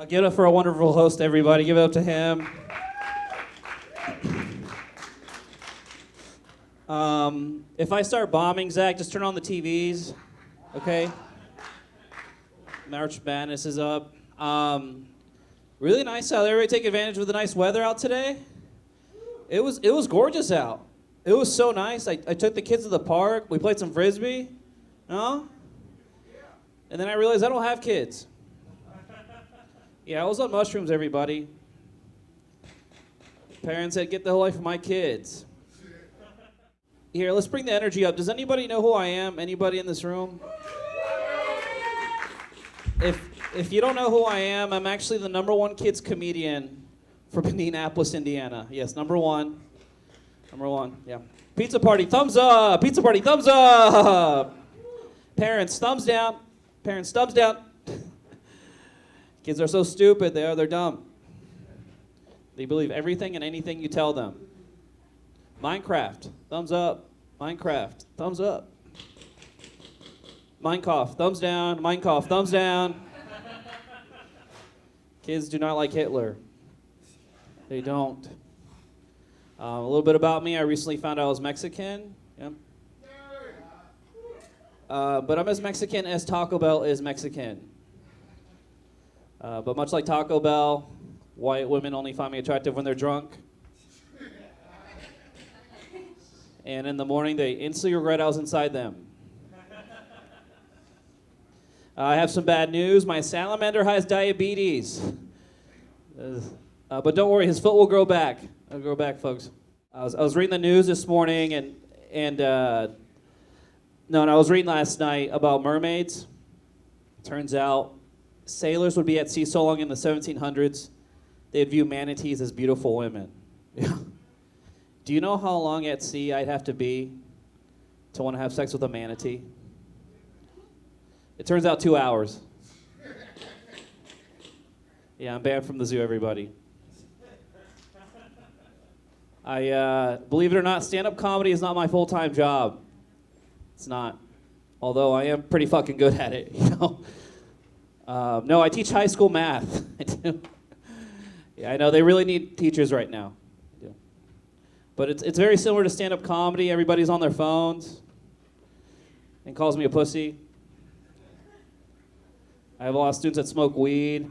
Give it up for a wonderful host, everybody. Give it up to him. If I start bombing, Zach, just turn on the TVs, okay? March Madness is up. Really nice out. Everybody take advantage of the nice weather out today. It was gorgeous out. It was so nice. I took the kids to the park. We played some frisbee. No? And then I realized I don't have kids. Yeah, I was on mushrooms, everybody. Parents said, get the whole life of my kids. Here, let's bring the energy up. Does anybody know who I am? Anybody in this room? If you don't know who I am, I'm actually the #1 kids comedian from Indianapolis, Indiana. Yes, number one, yeah. Pizza party, thumbs up. Pizza party, thumbs up. Parents, thumbs down. Parents, thumbs down. Kids are so stupid, they're dumb. They believe everything and anything you tell them. Minecraft, thumbs up. Minecraft, thumbs up. Minecraft, thumbs down. Minecraft, thumbs down. Kids do not like Hitler. They don't. A little bit about me. I recently found out I was Mexican. Yeah. But I'm as Mexican as Taco Bell is Mexican. But much like Taco Bell, white women only find me attractive when they're drunk. And in the morning, they instantly regret I was inside them. I have some bad news. My salamander has diabetes. But don't worry, his foot will grow back. It'll grow back, folks. I was reading the news this morning, I was reading last night about mermaids. Turns out sailors would be at sea so long in the 1700s, they'd view manatees as beautiful women. Yeah. Do you know how long at sea I'd have to be to want to have sex with a manatee? It turns out 2 hours. Yeah, I'm banned from the zoo, everybody. Believe it or not, stand-up comedy is not my full-time job. It's not. Although I am pretty fucking good at it, you know. No, I teach high school math. I do. Yeah, I know, they really need teachers right now. I do. But it's very similar to stand-up comedy. Everybody's on their phones and calls me a pussy. I have a lot of students that smoke weed,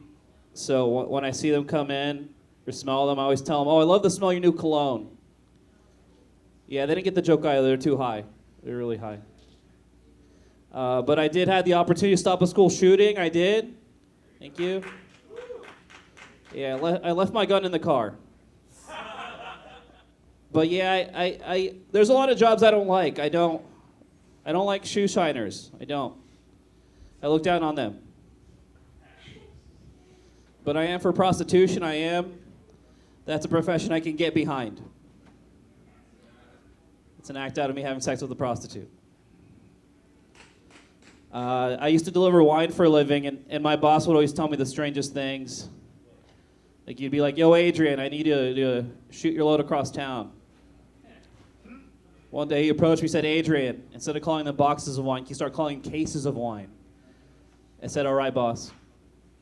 so when I see them come in or smell them, I always tell them, oh, I love the smell of your new cologne. Yeah, they didn't get the joke either. They're too high. They're really high. But I did have the opportunity to stop a school shooting. I did. Thank you. Yeah, I left my gun in the car. But yeah, I there's a lot of jobs I don't like. I don't like shoe shiners. I don't. I look down on them. But I am for prostitution. I am. That's a profession I can get behind. It's an act out of me having sex with a prostitute. I used to deliver wine for a living, and my boss would always tell me the strangest things. Like, you'd be like, yo, Adrian, I need you to shoot your load across town. One day he approached me and said, Adrian, instead of calling them boxes of wine, can you start calling cases of wine? I said, all right, boss.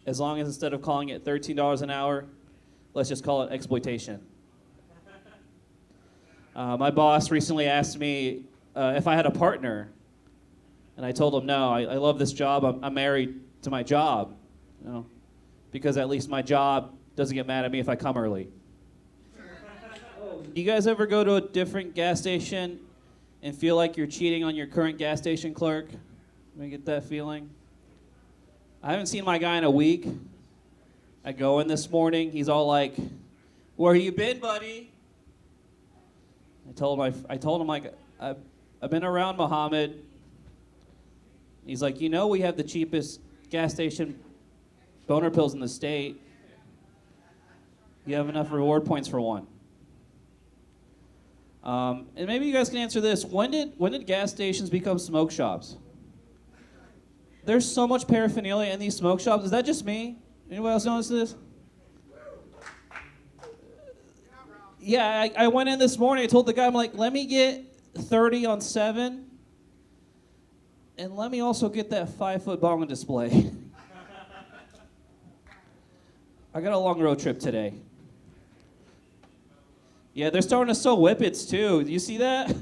As long as instead of calling it $13 an hour, let's just call it exploitation. My boss recently asked me if I had a partner. And I told him, no, I love this job. I'm married to my job, you know, because at least my job doesn't get mad at me if I come early. You guys ever go to a different gas station and feel like you're cheating on your current gas station clerk? Let me get that feeling. I haven't seen my guy in a week. I go in this morning. He's all like, where you been, buddy? I told him, like, I've been around Muhammad. He's like, you know we have the cheapest gas station boner pills in the state. You have enough reward points for one. And maybe you guys can answer this. When did gas stations become smoke shops? There's so much paraphernalia in these smoke shops. Is that just me? Anybody else notice this? Yeah, I went in this morning. I told the guy, I'm like, let me get 30 on 7. And let me also get that 5-foot bong on display. I got a long road trip today. Yeah, they're starting to sell whippets too. Do you see that?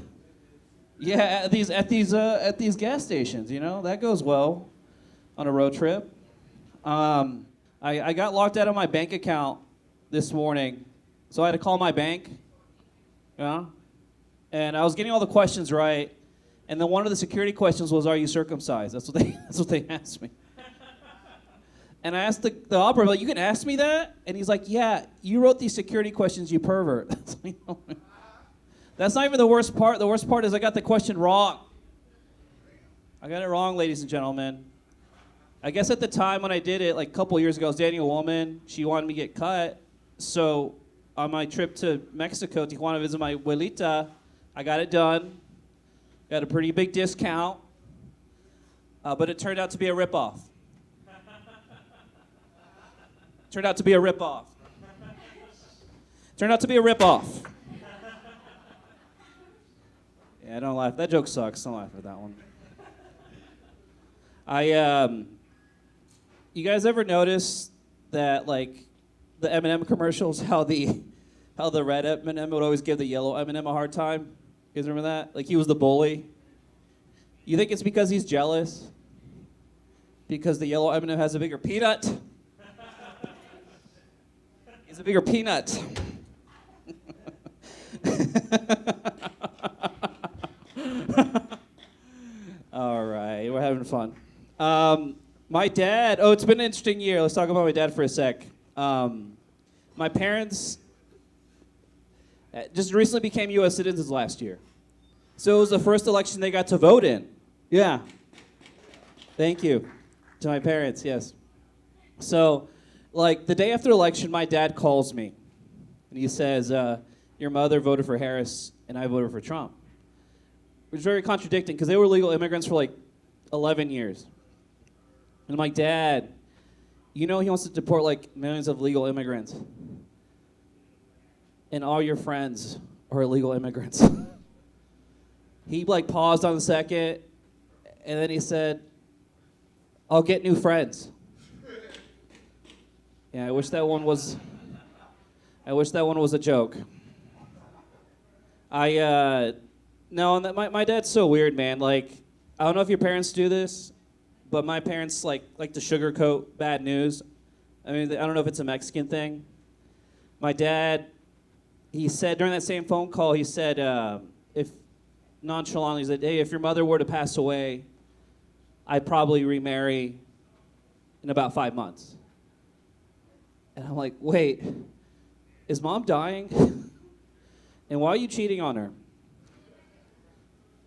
Yeah, at these gas stations. You know that goes well on a road trip. I got locked out of my bank account this morning, so I had to call my bank. Yeah, and I was getting all the questions right, and then one of the security questions was, "Are you circumcised?" That's what they asked me. And I asked the operator, like, "You can ask me that?" And he's like, "Yeah, you wrote these security questions, you pervert." That's not even the worst part. The worst part is I got the question wrong. I got it wrong, ladies and gentlemen. I guess at the time when I did it, like a couple years ago, I was dating a woman. She wanted me to get cut. So on my trip to Mexico, Tijuana, to visit my abuelita, I got it done. Got a pretty big discount. But it turned out to be a ripoff. Turned out to be a ripoff. Turned out to be a ripoff. Yeah, don't laugh. That joke sucks. Don't laugh at that one. You guys ever notice that, like, the M&M commercials, how the red M&M would always give the yellow M&M a hard time? You guys remember that? Like, he was the bully. You think it's because he's jealous? Because the yellow M&M has a bigger peanut? He's a bigger peanut. All right, we're having fun. My dad, it's been an interesting year. Let's talk about my dad for a sec. My parents just recently became U.S. citizens last year. So it was the first election they got to vote in. Yeah. Thank you to my parents, yes. So, like, the day after election, my dad calls me. And he says, your mother voted for Harris and I voted for Trump. Which is very contradicting because they were legal immigrants for like 11 years. And I'm like, Dad, you know he wants to deport like millions of legal immigrants. And all your friends are illegal immigrants. He like paused on a second and then he said, I'll get new friends. Yeah, I wish that one was a joke. No, my dad's so weird, man. Like, I don't know if your parents do this, but my parents like to sugarcoat bad news. I mean, I don't know if it's a Mexican thing. My dad, he said during that same phone call, he said, if nonchalantly, he said, hey, if your mother were to pass away, I'd probably remarry in about 5 months. And I'm like, wait, is Mom dying? And why are you cheating on her?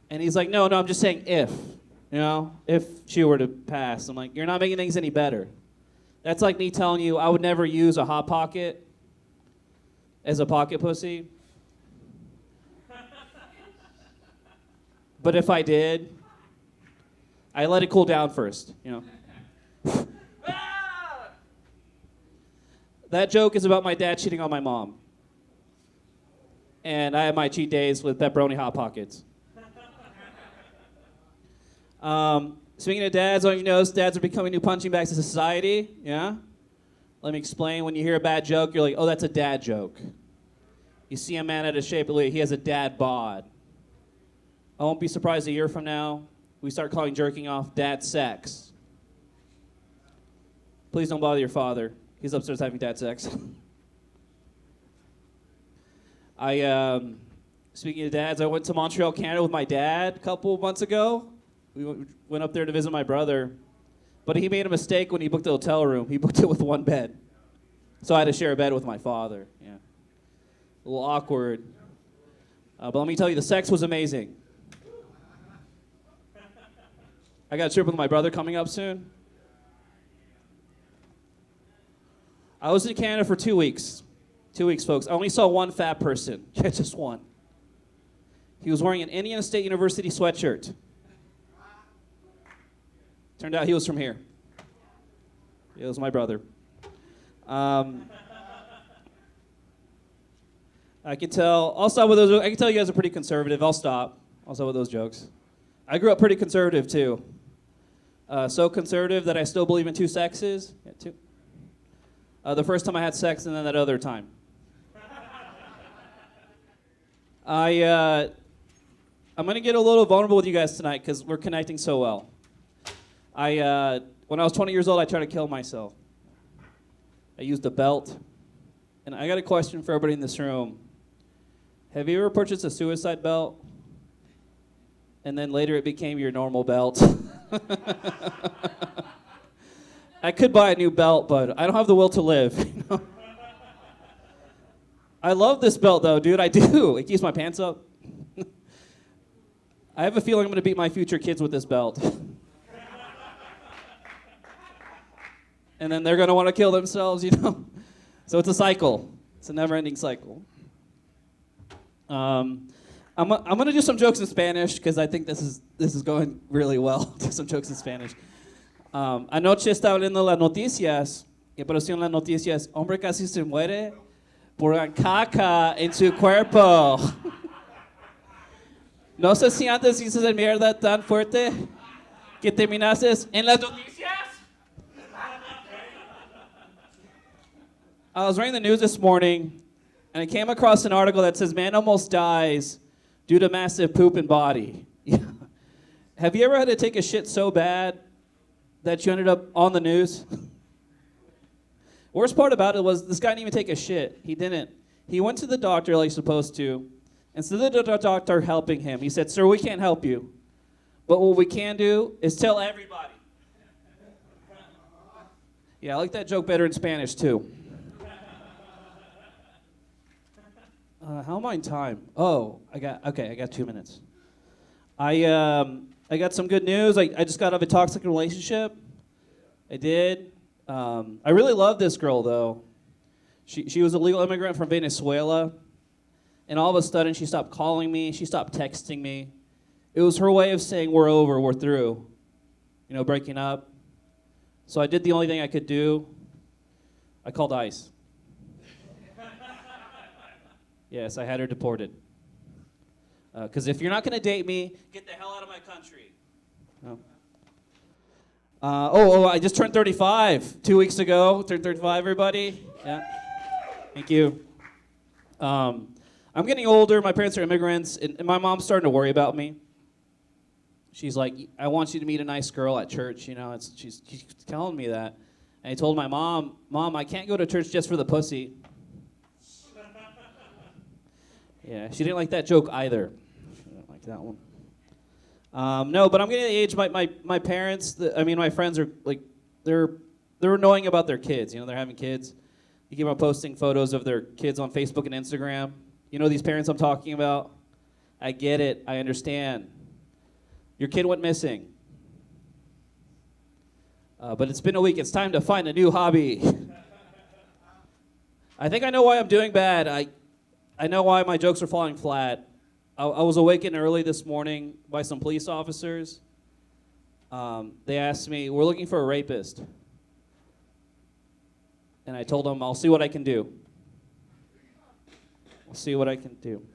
And he's like, no, I'm just saying if she were to pass. I'm like, you're not making things any better. That's like me telling you I would never use a Hot Pocket as a pocket pussy. But if I did, I let it cool down first, That joke is about my dad cheating on my mom. And I have my cheat days with pepperoni Hot Pockets. Speaking of dads, don't you notice dads are becoming new punching bags to society? Yeah? Let me explain. When you hear a bad joke, you're like, oh, that's a dad joke. You see a man out of shape, he has a dad bod. I won't be surprised a year from now, we start calling jerking off dad sex. Please don't bother your father. He's upstairs having dad sex. Speaking of dads, I went to Montreal, Canada with my dad a couple months ago. We went up there to visit my brother. But he made a mistake when he booked the hotel room. He booked it with one bed. So I had to share a bed with my father. Yeah. A little awkward. But let me tell you, the sex was amazing. I got a trip with my brother coming up soon. I was in Canada for 2 weeks. 2 weeks, folks. I only saw one fat person. Yeah, just one. He was wearing an Indiana State University sweatshirt. Turned out he was from here. It was my brother. I can tell. I'll stop with those. I can tell you guys are pretty conservative. I'll stop. I'll stop with those jokes. I grew up pretty conservative too. So conservative that I still believe in two sexes. Yeah, two. The first time I had sex and then that other time. I'm going to get a little vulnerable with you guys tonight because we're connecting so well. When I was 20 years old, I tried to kill myself. I used a belt. And I got a question for everybody in this room. Have you ever purchased a suicide belt? And then later it became your normal belt? I could buy a new belt, but I don't have the will to live. You know? I love this belt, though, dude. I do. It keeps my pants up. I have a feeling I'm going to beat my future kids with this belt. And then they're going to want to kill themselves, you know? So it's a cycle. It's a never-ending cycle. I'm going to do some jokes in Spanish because I think this is going really well. Do some jokes in Spanish. Anoche estaba viendo las noticias y apareció en las noticias, hombre casi se muere por la caca en su cuerpo. No sé si antes dices de mierda tan fuerte que terminaste en las noticias. I was reading the news this morning, and I came across an article that says man almost dies due to massive poop in body. Have you ever had to take a shit so bad that you ended up on the news? Worst part about it was this guy didn't even take a shit. He didn't. He went to the doctor like he's supposed to. Instead of the doctor helping him, he said, "Sir, we can't help you. But what we can do is tell everybody." Yeah, I like that joke better in Spanish, too. How am I in time? Oh, I got 2 minutes. I got some good news. I just got out of a toxic relationship. I did. I really love this girl, though. She was a legal immigrant from Venezuela. And all of a sudden, she stopped calling me. She stopped texting me. It was her way of saying, we're over, we're through. You know, breaking up. So I did the only thing I could do. I called ICE. Yes, I had her deported. Because if you're not going to date me, get the hell out of my country. Oh. I just turned 35 2 weeks ago. Turned 35, everybody. Yeah. Thank you. I'm getting older. My parents are immigrants, and my mom's starting to worry about me. She's like, I want you to meet a nice girl at church. You know, she's telling me that. And I told my Mom, I can't go to church just for the pussy. Yeah, she didn't like that joke either. She didn't like that one. No, but I'm getting to the age, my parents, my friends are like, they're annoying about their kids. You know, they're having kids. They keep on posting photos of their kids on Facebook and Instagram. You know these parents I'm talking about? I get it. I understand. Your kid went missing. But it's been a week. It's time to find a new hobby. I think I know why I'm doing bad. I know why my jokes are falling flat. I was awakened early this morning by some police officers. They asked me, we're looking for a rapist. And I told them, I'll see what I can do. I'll see what I can do.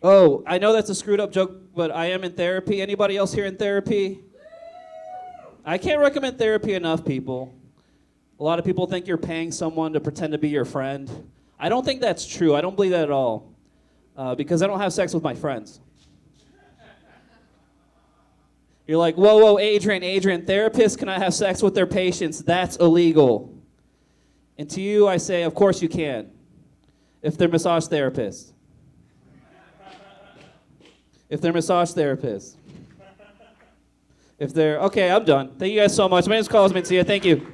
Oh, I know that's a screwed up joke, but I am in therapy. Anybody else here in therapy? I can't recommend therapy enough, people. A lot of people think you're paying someone to pretend to be your friend. I don't think that's true. I don't believe that at all. Because I don't have sex with my friends. You're like, whoa, Adrian, therapists cannot have sex with their patients. That's illegal. And to you, I say, of course you can. If they're massage therapists. If they're massage therapists. If they're, okay, I'm done. Thank you guys so much. My name is Carlos Mencia. Thank you.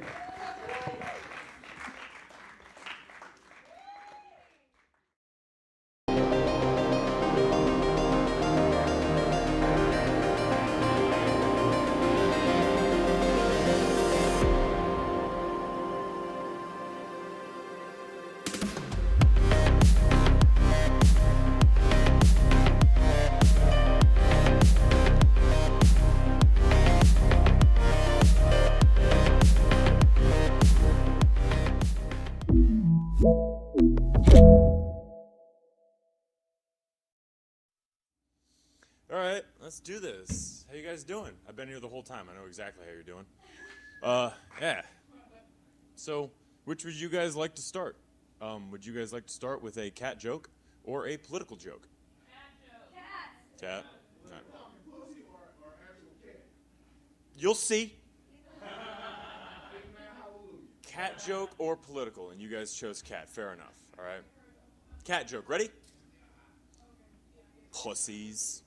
All right, let's do this. How you guys doing? I've been here the whole time. I know exactly how you're doing. Yeah. So Which would you guys like to start? Would you guys like to start with a cat joke or a political joke? Cat. Okay. You'll see. Cat joke or political, and you guys chose cat. Fair enough. All right. Cat joke. Ready? Pussies.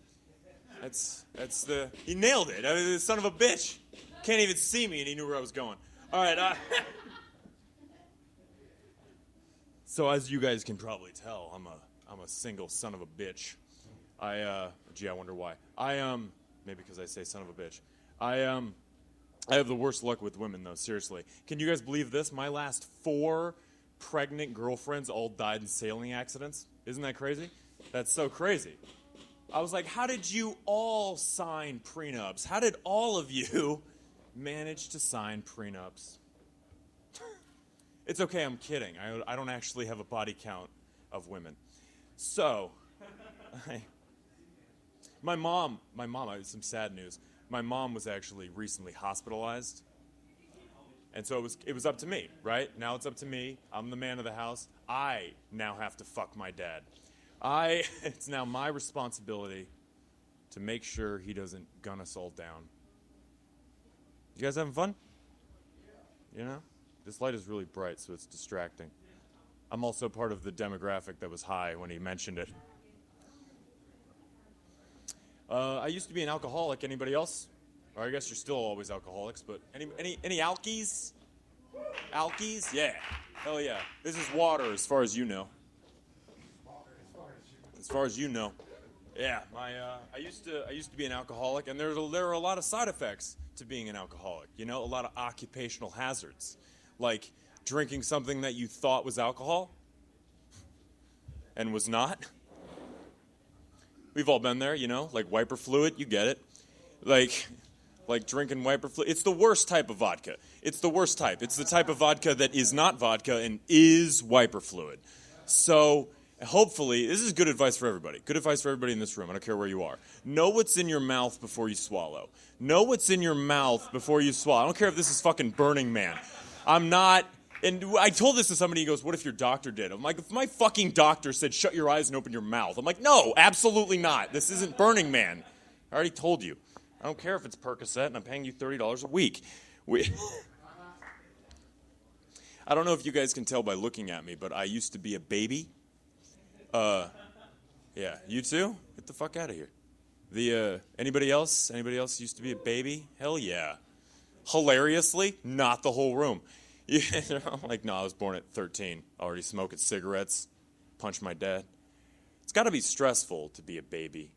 That's the. He nailed it. I mean, the son of a bitch can't even see me, and he knew where I was going. All right. So as you guys can probably tell, I'm a single son of a bitch. I wonder why. Maybe because I say son of a bitch. I have the worst luck with women, though, seriously. Can you guys believe this? My last 4 pregnant girlfriends all died in sailing accidents. Isn't that crazy? That's so crazy. I was like, how did you all sign prenups? How did all of you manage to sign prenups? It's okay, I'm kidding. I don't actually have a body count of women. So, my mom, some sad news. My mom was actually recently hospitalized. And so it was up to me, right? Now it's up to me. I'm the man of the house. I now have to fuck my dad. It's now my responsibility to make sure he doesn't gun us all down. You guys having fun? You know? This light is really bright, so it's distracting. I'm also part of the demographic that was high when he mentioned it. I used to be an alcoholic. Anybody else? Or I guess you're still always alcoholics, but any alkies? Alkies? Yeah. Hell yeah. This is water as far as you know. As far as you know. Yeah, I used to be an alcoholic, and there are a lot of side effects to being an alcoholic. You know, a lot of occupational hazards, like drinking something that you thought was alcohol and was not. We've all been there, you know, like wiper fluid, you get it. Like drinking wiper fluid. It's the worst type of vodka. It's the worst type. It's the type of vodka that is not vodka and is wiper fluid. So hopefully, this is good advice for everybody. Good advice for everybody in this room. I don't care where you are. Know what's in your mouth before you swallow. Know what's in your mouth before you swallow. I don't care if this is fucking Burning Man. I'm not... And I told this to somebody, he goes, what if your doctor did? I'm like, if my fucking doctor said, shut your eyes and open your mouth. I'm like, no, absolutely not. This isn't Burning Man. I already told you. I don't care if it's Percocet and I'm paying you $30 a week. I don't know if you guys can tell by looking at me, but I used to be a baby. Yeah, you too? Get the fuck out of here. Anybody else? Anybody else used to be a baby? Hell yeah. Hilariously, not the whole room. You know, like, no, I was born at 13, already smoking cigarettes, punched my dad. It's got to be stressful to be a baby.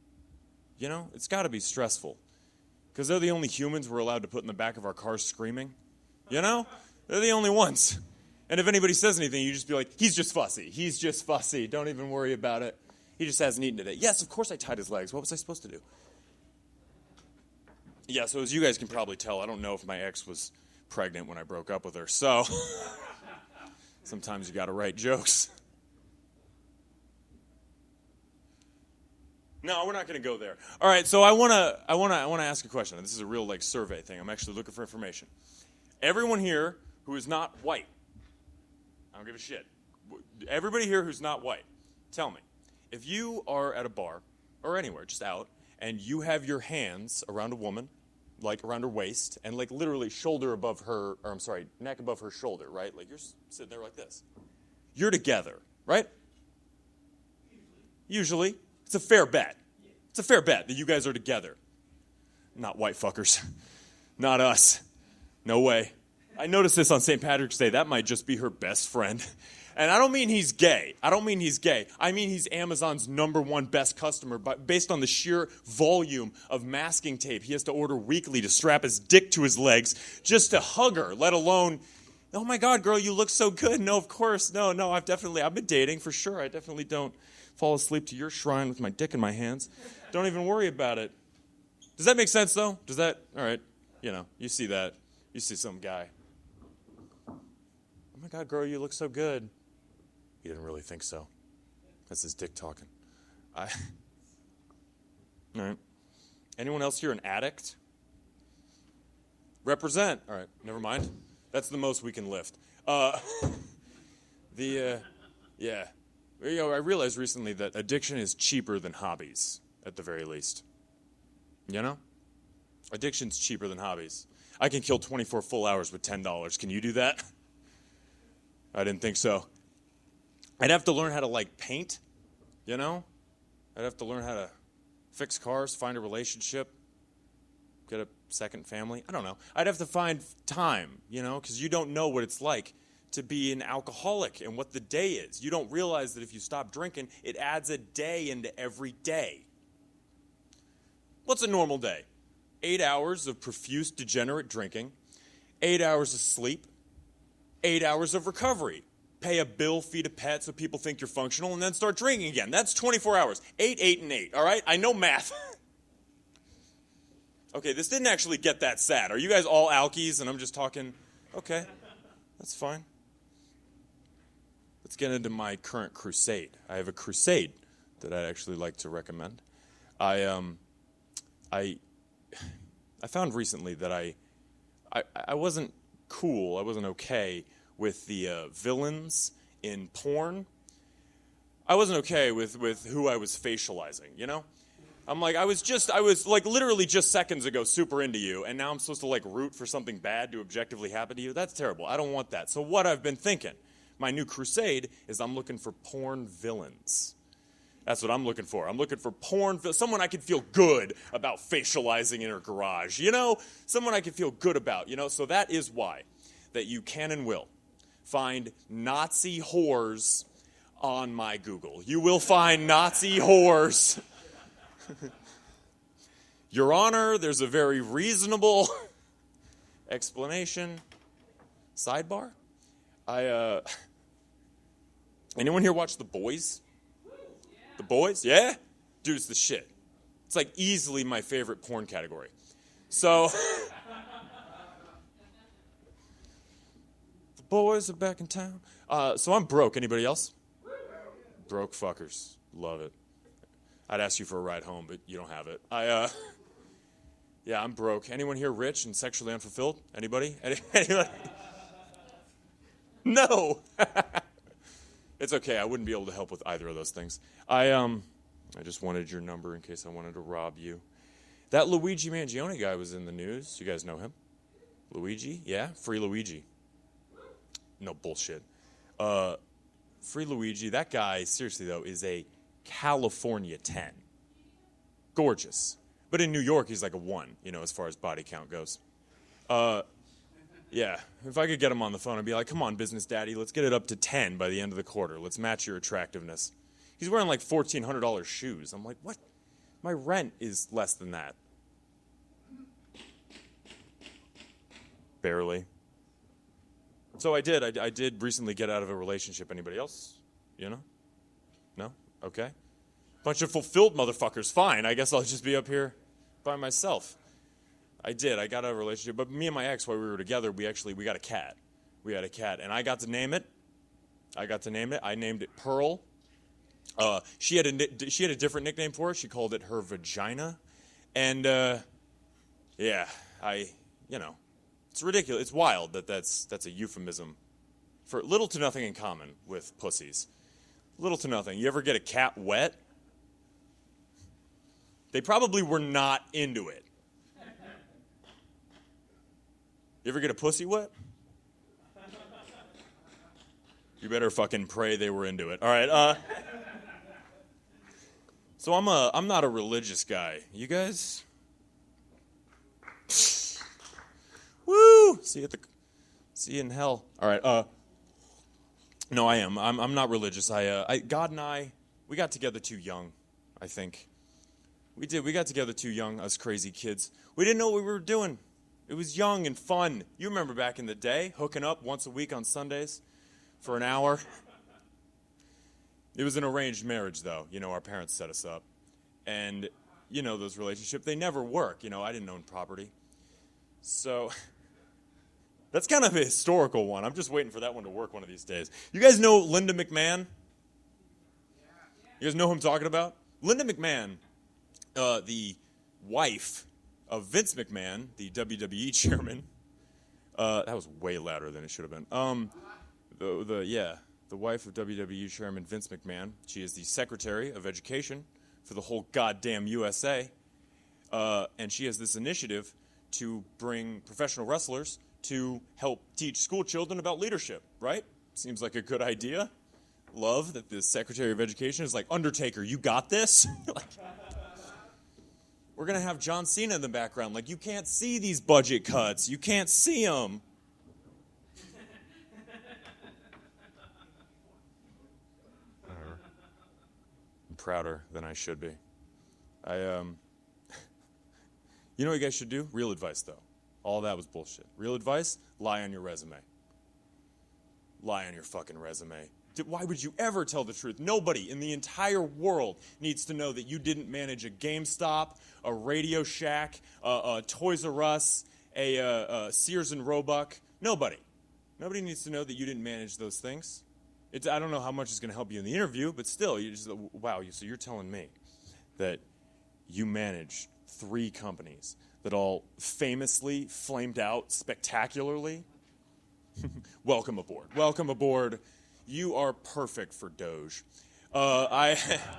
You know, it's got to be stressful. Because they're the only humans we're allowed to put in the back of our cars screaming. You know? They're the only ones. And if anybody says anything, you just be like, he's just fussy. He's just fussy. Don't even worry about it. He just hasn't eaten today. Yes, of course I tied his legs. What was I supposed to do? Yeah, so as you guys can probably tell, I don't know if my ex was pregnant when I broke up with her, so sometimes you gotta write jokes. No, we're not gonna go there. All right, so I wanna ask a question. This is a real like survey thing. I'm actually looking for information. Everyone here who is not white, I don't give a shit. Everybody here who's not white, tell me, if you are at a bar or anywhere, just out, and you have your hands around a woman, like around her waist, and like literally shoulder above her, or I'm sorry, neck above her shoulder, right? Like you're sitting there like this. You're together, right? Usually. It's a fair bet. It's a fair bet that you guys are together. Not white fuckers. Not us. No way. I noticed this on St. Patrick's Day. That might just be her best friend. And I don't mean he's gay. I mean he's Amazon's #1 best customer, but based on the sheer volume of masking tape he has to order weekly to strap his dick to his legs just to hug her, let alone, oh my God, girl, you look so good. No, of course. No, I've been dating for sure. I definitely don't fall asleep to your shrine with my dick in my hands. Don't even worry about it. Does that make sense, though? Does that? All right. You know, you see that. You see some guy. Oh my God, girl, you look so good. He didn't really think so. That's his dick talking. All right. Anyone else here an addict? Represent. All right, never mind. That's the most we can lift. Uh, yeah. You know, I realized recently that addiction is cheaper than hobbies, at the very least. You know? Addiction's cheaper than hobbies. I can kill 24 full hours with $10. Can you do that? I didn't think so. I'd have to learn how to, like, paint, you know? I'd have to learn how to fix cars, find a relationship, get a second family. I don't know. I'd have to find time, you know, because you don't know what it's like to be an alcoholic and what the day is. You don't realize that if you stop drinking, it adds a day into every day. What's a normal day? 8 hours of profuse, degenerate drinking, 8 hours of sleep, 8 hours of recovery. Pay a bill, feed a pet so people think you're functional, and then start drinking again. That's 24 hours. 8, 8, and 8, all right? I know math. Okay, this didn't actually get that sad. Are you guys all alkies and I'm just talking? Okay, that's fine. Let's get into my current crusade. I have a crusade that I'd actually like to recommend. I found recently that I wasn't cool, I wasn't okay with the villains in porn. I wasn't okay with who I was facializing, you know? I'm like, I was like literally just seconds ago super into you, and now I'm supposed to like root for something bad to objectively happen to you? That's terrible. I don't want that. So what I've been thinking, my new crusade is I'm looking for porn villains. That's what I'm looking for. I'm looking for someone I can feel good about facializing in her garage, you know? Someone I can feel good about, you know? So that is why that you can and will find Nazi whores on my Google. You will find Nazi whores. Your Honor, there's a very reasonable explanation. Sidebar? Anyone here watch The Boys? The Boys? Yeah? Dude, it's the shit. It's like easily my favorite porn category. So, the boys are back in town. So I'm broke. Anybody else? Broke fuckers. Love it. I'd ask you for a ride home, but you don't have it. Yeah, I'm broke. Anyone here rich and sexually unfulfilled? Anybody? Anybody? No. It's okay. I wouldn't be able to help with either of those things. I just wanted your number in case I wanted to rob you. That Luigi Mangione guy was in the news. You guys know him? Luigi? Yeah? Free Luigi. No bullshit. Free Luigi. That guy, seriously though, is a California 10. Gorgeous. But in New York, he's like a 1, you know, as far as body count goes. Yeah, if I could get him on the phone, I'd be like, come on, business daddy, let's get it up to 10 by the end of the quarter. Let's match your attractiveness. He's wearing like $1,400 shoes. I'm like, what? My rent is less than that. Barely. So I did recently get out of a relationship. Anybody else? You know? No? Okay. Bunch of fulfilled motherfuckers. Fine, I guess I'll just be up here by myself. I got out of a relationship, but me and my ex, while we were together, we got a cat. We had a cat, and I got to name it. I named it Pearl. She had a different nickname for it. She called it her vagina, and yeah, it's ridiculous. It's wild that's a euphemism for little to nothing in common with pussies. Little to nothing. You ever get a cat wet? They probably were not into it. You ever get a pussy wet? You better fucking pray they were into it. All right. So I'm not a religious guy. You guys? Woo! See you in hell. All right. No, I am. I'm not religious. God and I, we got together too young, I think. We did. We got together too young, us crazy kids. We didn't know what we were doing. It was young and fun. You remember back in the day, hooking up once a week on Sundays for an hour. It was an arranged marriage, though. You know, our parents set us up. And, you know, those relationships, they never work. You know, I didn't own property. So, that's kind of a historical one. I'm just waiting for that one to work one of these days. You guys know Linda McMahon? You guys know who I'm talking about? Linda McMahon, the wife of Vince McMahon, the WWE chairman. That was way louder than it should have been. the wife of WWE Chairman Vince McMahon. She is the Secretary of Education for the whole goddamn USA. And she has this initiative to bring professional wrestlers to help teach school children about leadership, right? Seems like a good idea. Love that the Secretary of Education is like, Undertaker, you got this? Like, we're going to have John Cena in the background. Like, you can't see these budget cuts. You can't see them. I'm prouder than I should be. You know what you guys should do? Real advice, though. All that was bullshit. Real advice? Lie on your resume. Lie on your fucking resume. Why would you ever tell the truth? Nobody in the entire world needs to know that you didn't manage a GameStop, a Radio Shack, a Toys R Us, a Sears and Roebuck. Nobody. Nobody needs to know that you didn't manage those things. I don't know how much it's going to help you in the interview, but still, so you're telling me that you managed 3 companies that all famously flamed out spectacularly? Welcome aboard. Welcome aboard. You are perfect for Doge. Elon,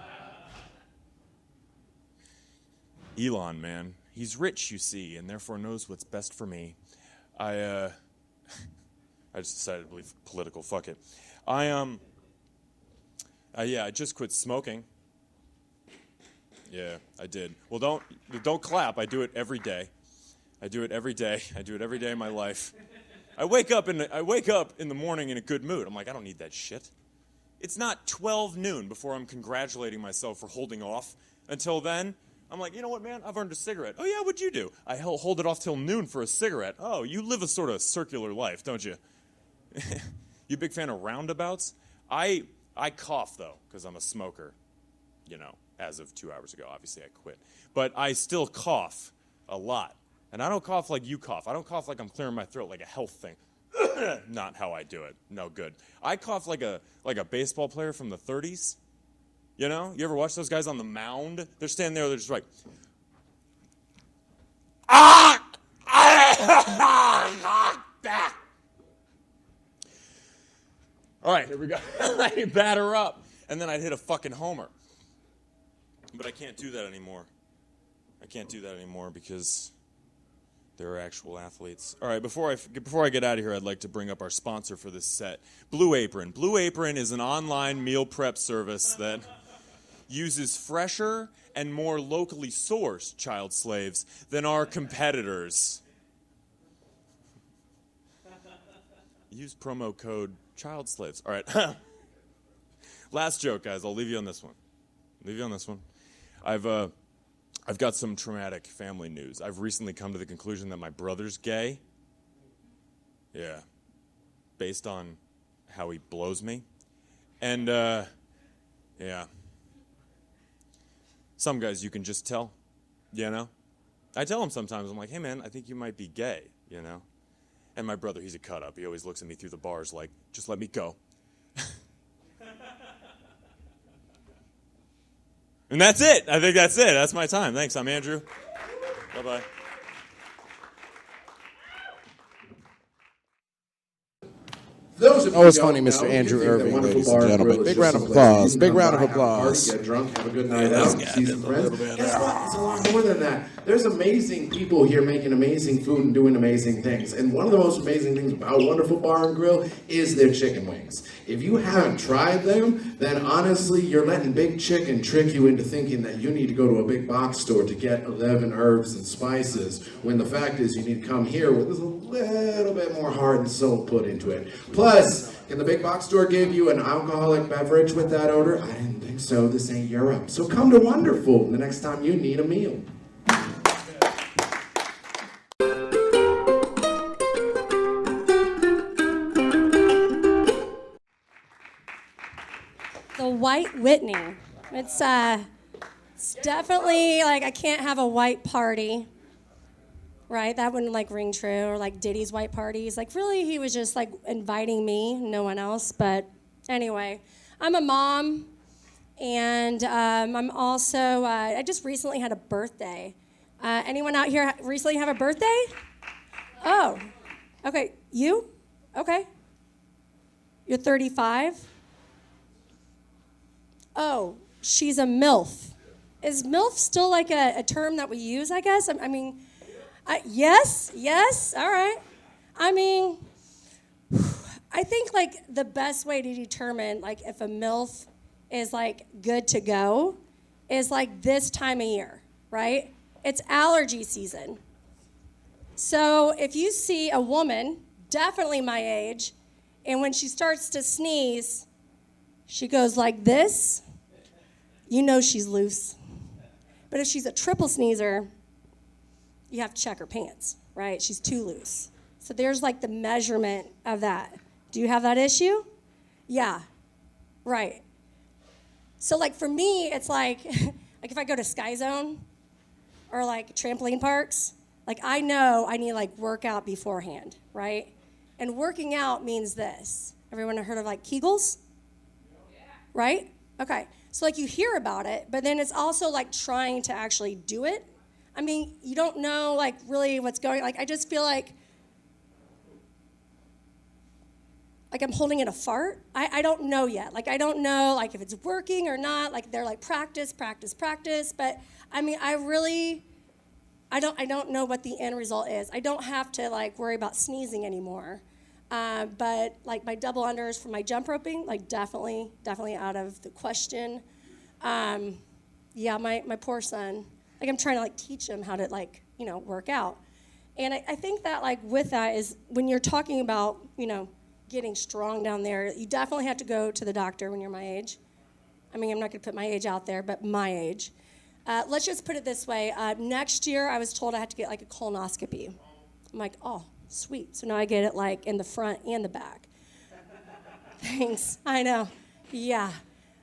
man. He's rich, you see, and therefore knows what's best for me. I just decided to believe political. Fuck it. I just quit smoking. Yeah, I did. Well, don't clap. I do it every day. I do it every day in my life. I wake up in the morning in a good mood. I'm like, I don't need that shit. It's not 12 noon before I'm congratulating myself for holding off. Until then, I'm like, you know what, man? I've earned a cigarette. Oh, yeah, what'd you do? I hold it off till noon for a cigarette. Oh, you live a sort of circular life, don't you? You a big fan of roundabouts? I cough, though, because I'm a smoker, as of 2 hours ago. Obviously, I quit. But I still cough a lot. And I don't cough like you cough. I don't cough like I'm clearing my throat, like a health thing. Not how I do it. No good. I cough like a baseball player from the 30s. You ever watch those guys on the mound? They're standing there, they're just like, ah! All right, here we go. I batter up. And then I'd hit a fucking homer. But I can't do that anymore. Because there are actual athletes. All right, before I get out of here, I'd like to bring up our sponsor for this set, Blue Apron. Blue Apron is an online meal prep service that uses fresher and more locally sourced child slaves than our competitors. Use promo code child slaves. All right. Last joke, guys. I'll leave you on this one. I've got some traumatic family news. I've recently come to the conclusion that my brother's gay. Yeah. Based on how he blows me. And, yeah. Some guys you can just tell, I tell him sometimes, I'm like, hey, man, I think you might be gay, And my brother, he's a cut-up. He always looks at me through the bars like, just let me go. And that's it. I think that's it. That's my time. Thanks. I'm Andrew. Bye-bye. Always funny, Mr. Andrew Irving, ladies and gentlemen. Big round of applause. Big round of applause. Get drunk, have a good night out, see some friends. Guess what? It's a lot more than that. There's amazing people here making amazing food and doing amazing things. And one of the most amazing things about Wonderful Bar and Grill is their chicken wings. If you haven't tried them, then honestly, you're letting Big Chicken trick you into thinking that you need to go to a big box store to get 11 herbs and spices, when the fact is you need to come here with a little bit more heart and soul put into it. Plus, can the big box store give you an alcoholic beverage with that odor? I didn't think so. This ain't Europe. So come to Wonderful the next time you need a meal. The White Whitney. It's definitely like I can't have a white party. Right, that wouldn't ring true, or Diddy's white parties. Really, he was just inviting me, no one else. But anyway, I'm a mom, and I'm also, I just recently had a birthday. Anyone out here recently have a birthday? Oh, okay, you? Okay. You're 35? Oh, she's a MILF. Is MILF still like a term that we use, I guess? Yes, all right. I mean, I think like the best way to determine like if a MILF is like good to go is like this time of year, right? It's allergy season. So if you see a woman, definitely my age, and when she starts to sneeze, she goes like this, you know she's loose. But if she's a triple sneezer, you have to check her pants, right? She's too loose. So there's like the measurement of that. Do you have that issue? Yeah, right. So like for me, it's like if I go to Sky Zone or like trampoline parks, like I know I need like workout beforehand, right? And working out means this. Everyone heard of like Kegels? Yeah. Right? Okay. So like you hear about it, but then it's also like trying to actually do it. I mean, you don't know like really what's going, like I just feel like I'm holding in a fart. I don't know yet. Like I don't know like if it's working or not. Like they're like practice. But I mean, I don't know what the end result is. I don't have to like worry about sneezing anymore. But like my double unders for my jump roping, like definitely out of the question. Yeah, my poor son, like I'm trying to like teach him how to like, work out. And I think that like with that is when you're talking about, getting strong down there, you definitely have to go to the doctor when you're my age. I mean, I'm not gonna put my age out there, but my age. Let's just put it this way. Next year, I was told I had to get like a colonoscopy. I'm like, oh, sweet. So now I get it like in the front and the back. Thanks, I know. Yeah,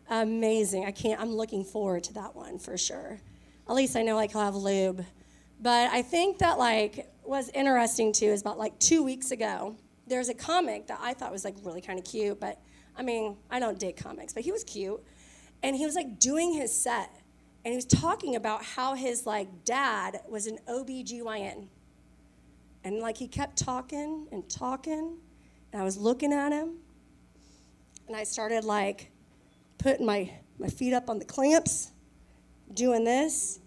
amazing. I'm looking forward to that one for sure. At least I know like I'll have lube. But I think that like what's interesting too is about like 2 weeks ago, there's a comic that I thought was like really kind of cute, but I mean, I don't dig comics, but he was cute. And he was like doing his set. And he was talking about how his like dad was an OBGYN. And like he kept talking, and I was looking at him, and I started like putting my feet up on the clamps, doing this.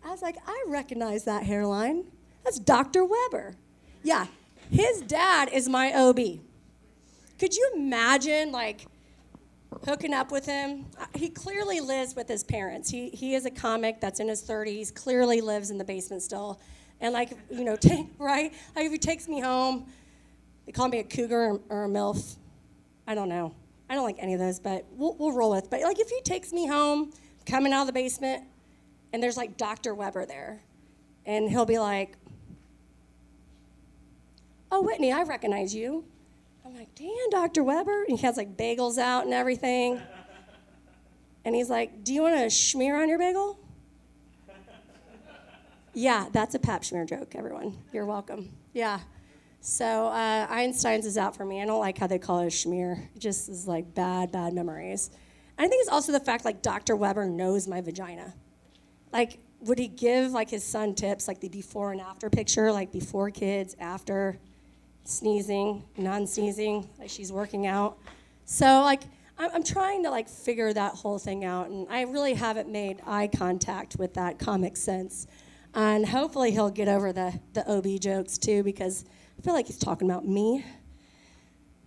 I was like, I recognize that hairline. That's Dr. Weber. Yeah, his dad is my OB. Could you imagine like hooking up with him? He clearly lives with his parents. He is a comic that's in his 30s, clearly lives in the basement still. And like, right? Like if he takes me home, they call me a cougar or a MILF. I don't know. I don't like any of those, but we'll roll with. But like if he takes me home, coming out of the basement, and there's like Dr. Weber there, and he'll be like, oh, Whitney, I recognize you. I'm like, damn, Dr. Weber. And he has like bagels out and everything. And he's like, do you want a schmear on your bagel? Yeah, that's a pap smear joke, everyone. You're welcome. Yeah. So Einstein's is out for me. I don't like how they call it a schmear. It just is like bad memories. And I think it's also the fact like Dr. Weber knows my vagina. Like, would he give like his son tips, like the before and after picture, like before kids, after sneezing, non-sneezing, like she's working out. So like I'm trying to like figure that whole thing out, and I really haven't made eye contact with that comic sense. And hopefully he'll get over the OB jokes too, because I feel like he's talking about me.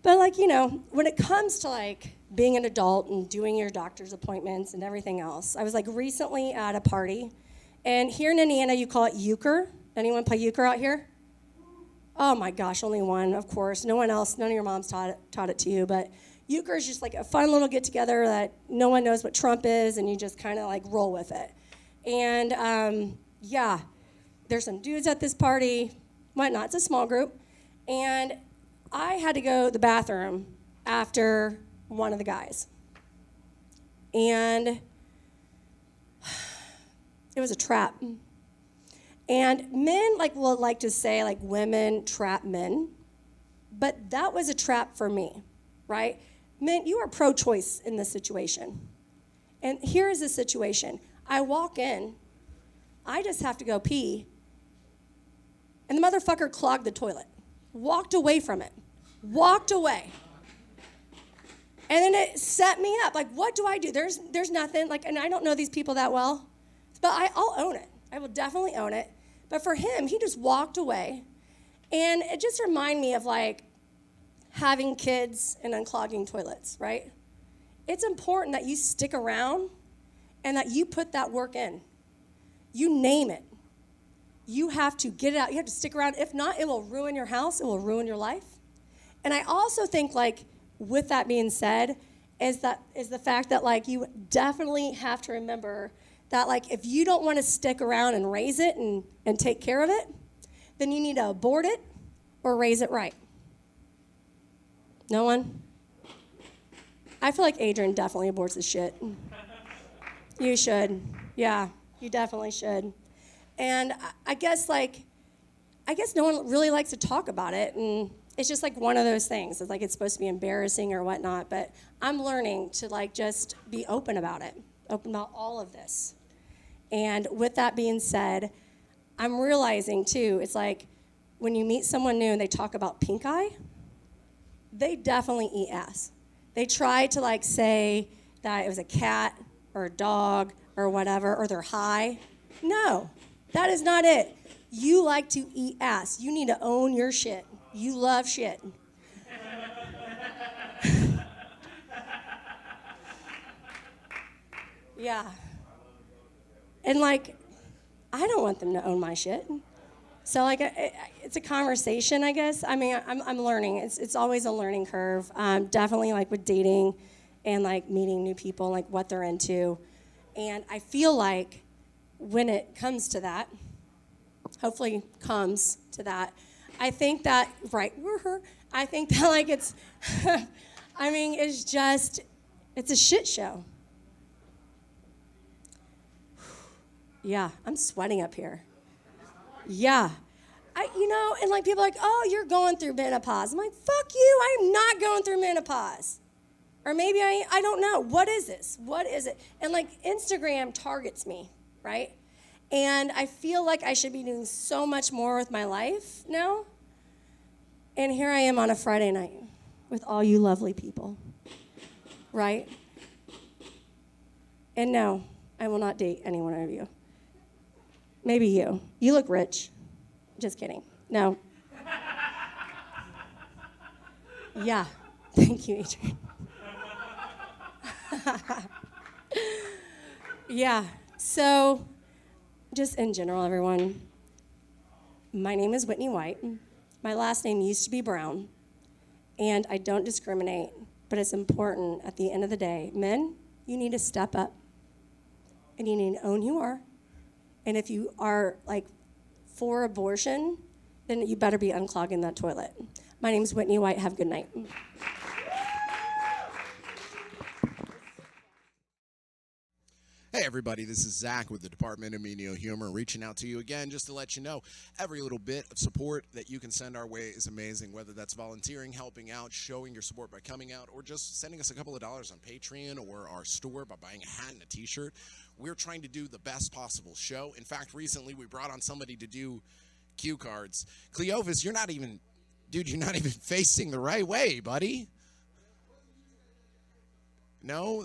But like, when it comes to like being an adult and doing your doctor's appointments and everything else, I was like recently at a party, and here in Indiana you call it euchre. Anyone play euchre out here? Oh my gosh, only one, of course. No one else, none of your moms taught it to you, but euchre is just like a fun little get together that no one knows what Trump is, and you just kind of like roll with it. And yeah, there's some dudes at this party, whatnot, it's a small group, and I had to go to the bathroom after one of the guys. And it was a trap. And men will like to say like women trap men, but that was a trap for me, right? Men, you are pro-choice in this situation. And here is the situation. I walk in, I just have to go pee, and the motherfucker clogged the toilet, walked away from it, walked away. And then it set me up. Like, what do I do? There's nothing. Like, and I don't know these people that well, but I'll own it. I will definitely own it. But for him, he just walked away. And it just reminded me of, like, having kids and unclogging toilets, right? It's important that you stick around and that you put that work in. You name it. You have to get it out. You have to stick around. If not, it will ruin your house. It will ruin your life. And I also think, like, with that being said, is the fact that, like, you definitely have to remember that, like, if you don't want to stick around and raise it and take care of it, then you need to abort it or raise it right. No one? I feel like Adrian definitely aborts his shit. You should. Yeah, you definitely should. And I guess no one really likes to talk about it, and it's just like one of those things. It's like it's supposed to be embarrassing or whatnot, but I'm learning to, like, just be open about it, open about all of this. And with that being said, I'm realizing too, it's like when you meet someone new and they talk about pink eye, they definitely eat ass. They try to, like, say that it was a cat or a dog or whatever, or they're high. No, that is not it. You like to eat ass. You need to own your shit. You love shit. Yeah. And, like, I don't want them to own my shit. So, like, it's a conversation, I guess. I mean, I'm learning. It's always a learning curve. Definitely, like, with dating and, like, meeting new people, like, what they're into. And I feel like when it comes to that, hopefully comes to that, I think that, right, I think that, like, it's, I mean, it's a shit show. Yeah, I'm sweating up here. Yeah. And, like, people are like, oh, you're going through menopause. I'm like, fuck you, I'm not going through menopause. Or maybe I don't know. What is this? What is it? And, like, Instagram targets me, right? And I feel like I should be doing so much more with my life now. And here I am on a Friday night with all you lovely people, right? And no, I will not date any one of you. Maybe you. You look rich. Just kidding. No. Yeah. Thank you, Adrian. Yeah. So, just in general, everyone, my name is Whitney White. My last name used to be Brown, and I don't discriminate, but it's important at the end of the day. Men, you need to step up, and you need to own who you are. And if you are, like, for abortion, then you better be unclogging that toilet. My name is Whitney White. Have a good night. Hey everybody, this is Zach with the Department of Media Humor, reaching out to you again just to let you know every little bit of support that you can send our way is amazing, whether that's volunteering, helping out, showing your support by coming out, or just sending us a couple of dollars on Patreon or our store by buying a hat and a t-shirt. We're trying to do the best possible show. In fact, recently we brought on somebody to do cue cards. Cleophas, you're not even facing the right way, buddy. No,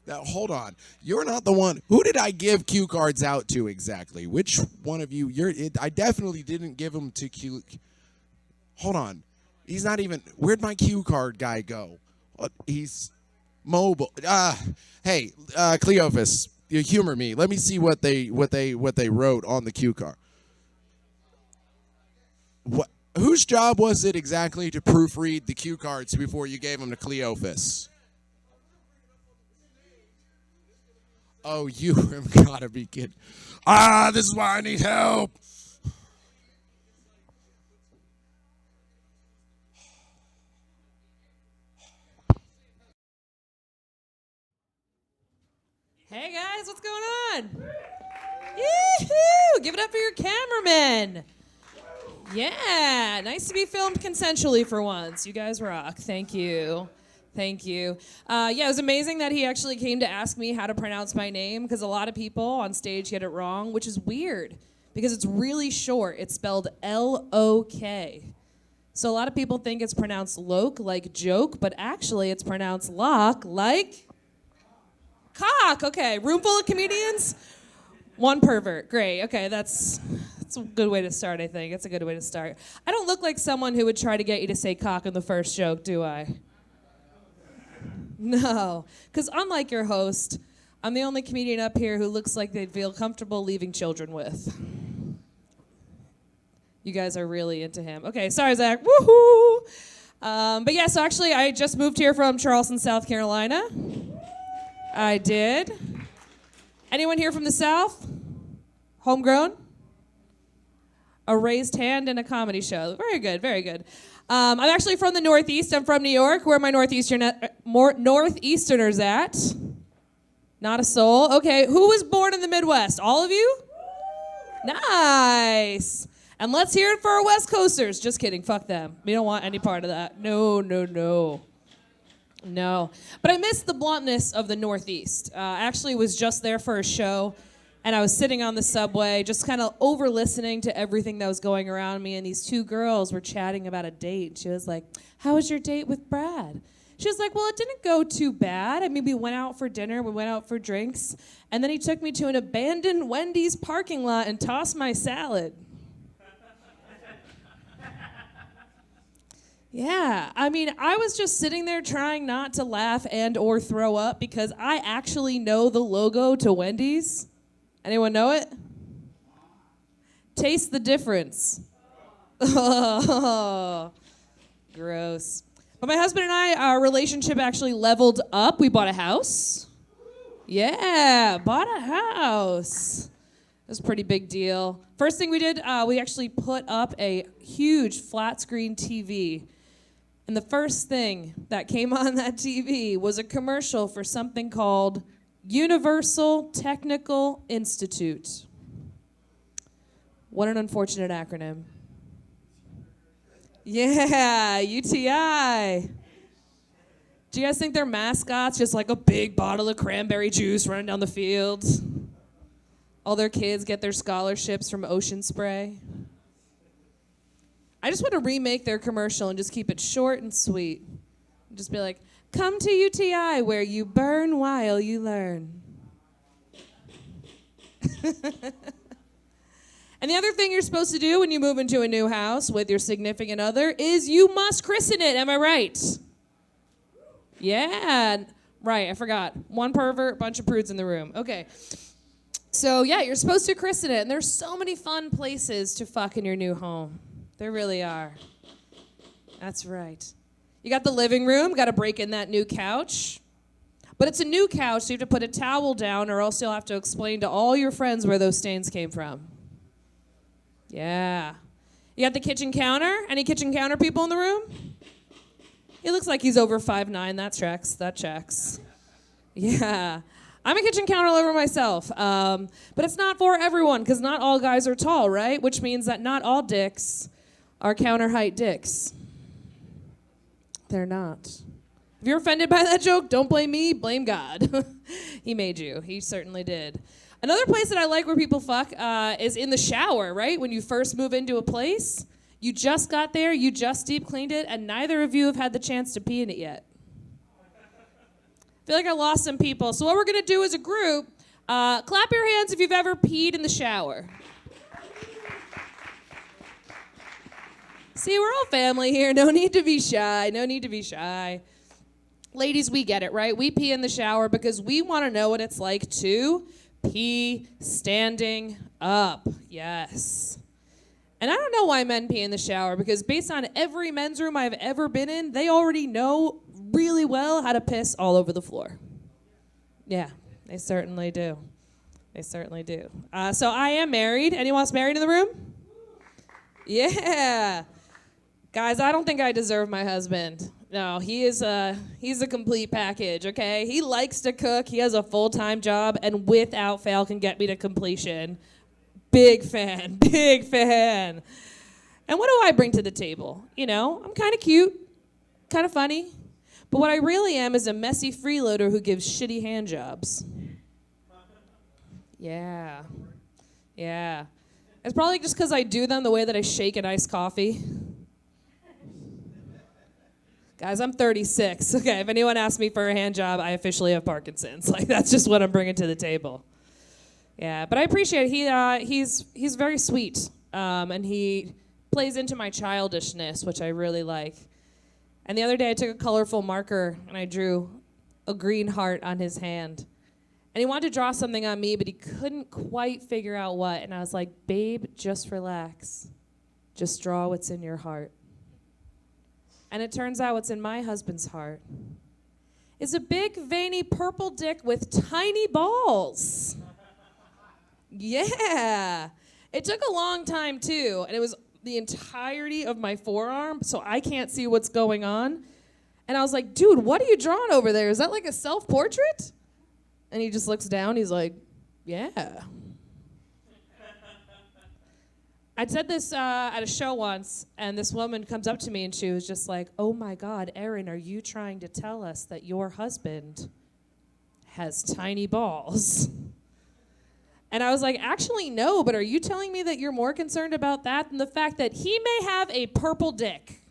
hold on. You're not the one. Who did I give cue cards out to exactly? Which one of you? I definitely didn't give them to cue. Hold on. He's not even. Where'd my cue card guy go? He's mobile. Hey, Cleophas, you humor me. Let me see what they wrote on the cue card. What? Whose job was it exactly to proofread the cue cards before you gave them to Cleophas? Oh, you have got to be kidding. This is why I need help. Hey, guys, what's going on? Yee-hoo! Give it up for your cameraman. Yeah, nice to be filmed consensually for once. You guys rock. Thank you. Thank you. Yeah, it was amazing that he actually came to ask me how to pronounce my name, because a lot of people on stage get it wrong, which is weird because it's really short. It's spelled L-O-K. So a lot of people think it's pronounced Loke, like joke, but actually it's pronounced Lok, like cock. Okay, room full of comedians, one pervert. Great. Okay, that's a good way to start, I think. It's a good way to start. I don't look like someone who would try to get you to say cock in the first joke, do I? No, because unlike your host, I'm the only comedian up here who looks like they'd feel comfortable leaving children with. You guys are really into him. Okay, sorry, Zach. Woohoo! But yeah, so actually, I just moved here from Charleston, South Carolina. I did. Anyone here from the South? Homegrown? A raised hand in a comedy show. Very good, very good. I'm actually from the Northeast. I'm from New York. Where are my Northeasterners at? Not a soul. Okay, who was born in the Midwest? All of you? Nice. And let's hear it for our West Coasters. Just kidding, fuck them. We don't want any part of that. No. But I miss the bluntness of the Northeast. I actually was just there for a show, and I was sitting on the subway, just kind of over-listening to everything that was going around me, and these two girls were chatting about a date. She was like, how was your date with Brad? She was like, well, it didn't go too bad. I mean, we went out for dinner, we went out for drinks, and then he took me to an abandoned Wendy's parking lot and tossed my salad. Yeah, I mean, I was just sitting there trying not to laugh and or throw up because I actually know the logo to Wendy's. Anyone know it? Taste the difference. Oh, gross. But my husband and I, our relationship actually leveled up. We bought a house. Yeah, bought a house. It was a pretty big deal. First thing we did, we actually put up a huge flat screen TV. And the first thing that came on that TV was a commercial for something called Universal Technical Institute. What an unfortunate acronym. Yeah, UTI. Do you guys think their mascot's just like a big bottle of cranberry juice running down the field? All their kids get their scholarships from Ocean Spray? I just want to remake their commercial and just keep it short and sweet. Just be like, come to UTI where you burn while you learn. And the other thing you're supposed to do when you move into a new house with your significant other is you must christen it. Am I right? Yeah. Right, I forgot. One pervert, bunch of prudes in the room. Okay. So, yeah, you're supposed to christen it. And there's so many fun places to fuck in your new home. There really are. That's right. You got the living room, got to break in that new couch. But it's a new couch, so you have to put a towel down or else you'll have to explain to all your friends where those stains came from. Yeah. You got the kitchen counter? Any kitchen counter people in the room? He looks like he's over 5'9". That checks. Yeah. I'm a kitchen counter lover myself. But it's not for everyone, because not all guys are tall, right? Which means that not all dicks are counter height dicks. They're not. If you're offended by that joke, don't blame me, blame God. He made you. He certainly did. Another place that I like where people fuck is in the shower, right? When you first move into a place, you just got there, you just deep cleaned it, and neither of you have had the chance to pee in it yet. I feel like I lost some people. So what we're going to do as a group, clap your hands if you've ever peed in the shower. See, we're all family here. No need to be shy. No need to be shy. Ladies, we get it, right? We pee in the shower because we want to know what it's like to pee standing up. Yes. And I don't know why men pee in the shower, because based on every men's room I've ever been in, they already know really well how to piss all over the floor. Yeah, they certainly do. They certainly do. So I am married. Anyone else married in the room? Yeah. Guys, I don't think I deserve my husband. No, he's a complete package, okay? He likes to cook. He has a full-time job, and without fail can get me to completion. Big fan, big fan. And what do I bring to the table? You know, I'm kind of cute, kind of funny. But what I really am is a messy freeloader who gives shitty hand jobs. Yeah. Yeah. It's probably just because I do them the way that I shake an iced coffee. Guys, I'm 36. Okay, if anyone asks me for a hand job, I officially have Parkinson's. Like, that's just what I'm bringing to the table. Yeah, but I appreciate it. He's very sweet, and he plays into my childishness, which I really like. And the other day, I took a colorful marker, and I drew a green heart on his hand. And he wanted to draw something on me, but he couldn't quite figure out what. And I was like, babe, just relax. Just draw what's in your heart. And it turns out what's in my husband's heart is a big, veiny purple dick with tiny balls. Yeah. It took a long time, too. And it was the entirety of my forearm, so I can't see what's going on. And I was like, dude, what are you drawing over there? Is that like a self-portrait? And he just looks down. He's like, yeah. I'd said this at a show once, and this woman comes up to me, and she was just like, oh, my God, Erin, are you trying to tell us that your husband has tiny balls? And I was like, actually, no, but are you telling me that you're more concerned about that than the fact that he may have a purple dick?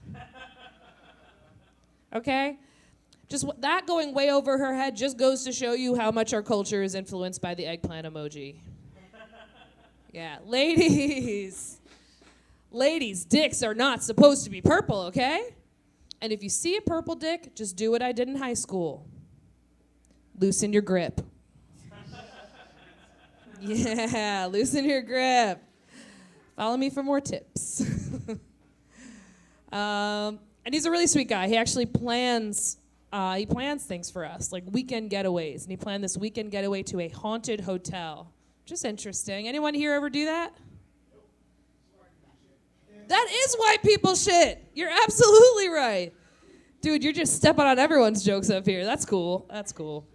Okay? Just that going way over her head just goes to show you how much our culture is influenced by the eggplant emoji. Yeah, ladies, dicks are not supposed to be purple, okay? And if you see a purple dick, just do what I did in high school. Loosen your grip. Yeah, loosen your grip. Follow me for more tips. And he's a really sweet guy. He actually plans things for us, like weekend getaways. And he planned this weekend getaway to a haunted hotel. Just interesting. Anyone here ever do that? That is white people shit. You're absolutely right. Dude, you're just stepping on everyone's jokes up here. That's cool. That's cool.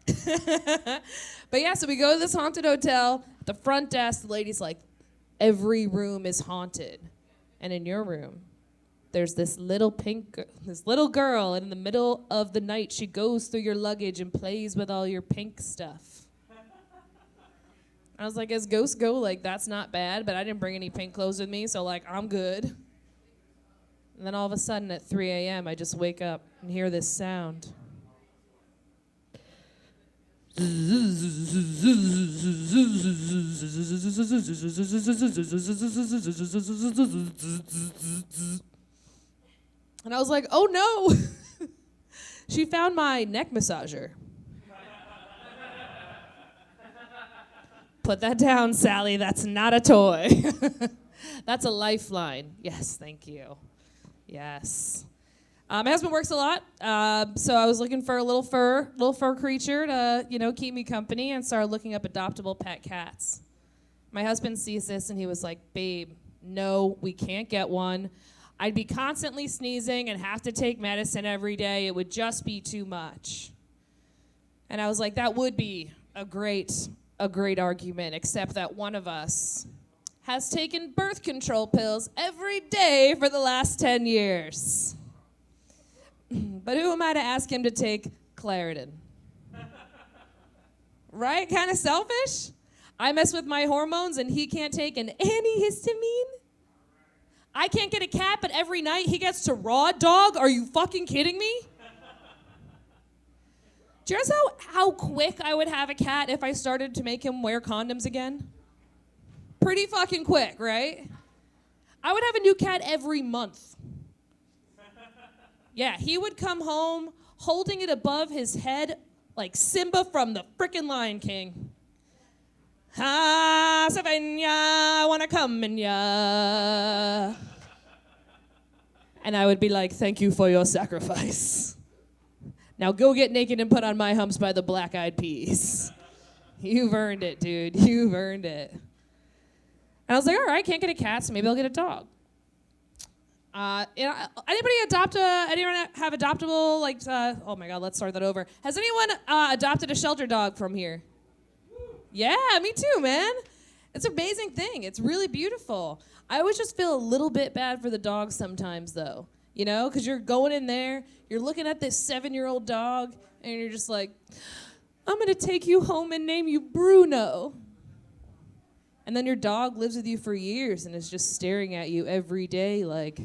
But yeah, so we go to this haunted hotel. At the front desk, the lady's like, every room is haunted. And in your room, there's this little girl, and in the middle of the night, she goes through your luggage and plays with all your pink stuff. I was like, as ghosts go, like, that's not bad, but I didn't bring any pink clothes with me, so, like, I'm good. And then all of a sudden at 3 a.m., I just wake up and hear this sound. And I was like, oh, no. She found my neck massager. Put that down, Sally. That's not a toy. That's a lifeline. Yes, thank you. Yes. My husband works a lot, so I was looking for a little fur creature to, keep me company, and started looking up adoptable pet cats. My husband sees this, and he was like, babe, no, we can't get one. I'd be constantly sneezing and have to take medicine every day. It would just be too much. And I was like, that would be a great argument, except that one of us has taken birth control pills every day for the last 10 years. But who am I to ask him to take Claritin? Right? Kind of selfish? I mess with my hormones and he can't take an antihistamine? I can't get a cat, but every night he gets to raw dog? Are you fucking kidding me? Do you realize how quick I would have a cat if I started to make him wear condoms again? Pretty fucking quick, right? I would have a new cat every month. Yeah, he would come home holding it above his head like Simba from the frickin' Lion King. Ah, Savannah, I wanna come in ya. And I would be like, thank you for your sacrifice. Now go get naked and put on my humps by the Black Eyed Peas. You've earned it, dude. You've earned it. And I was like, all right, can't get a cat, so maybe I'll get a dog. Anyone have adoptable, oh my God, let's start that over. Has anyone adopted a shelter dog from here? Yeah, me too, man. It's an amazing thing. It's really beautiful. I always just feel a little bit bad for the dogs sometimes, though. You know, because you're going in there, you're looking at this 7-year-old dog, and you're just like, I'm going to take you home and name you Bruno. And then your dog lives with you for years and is just staring at you every day like,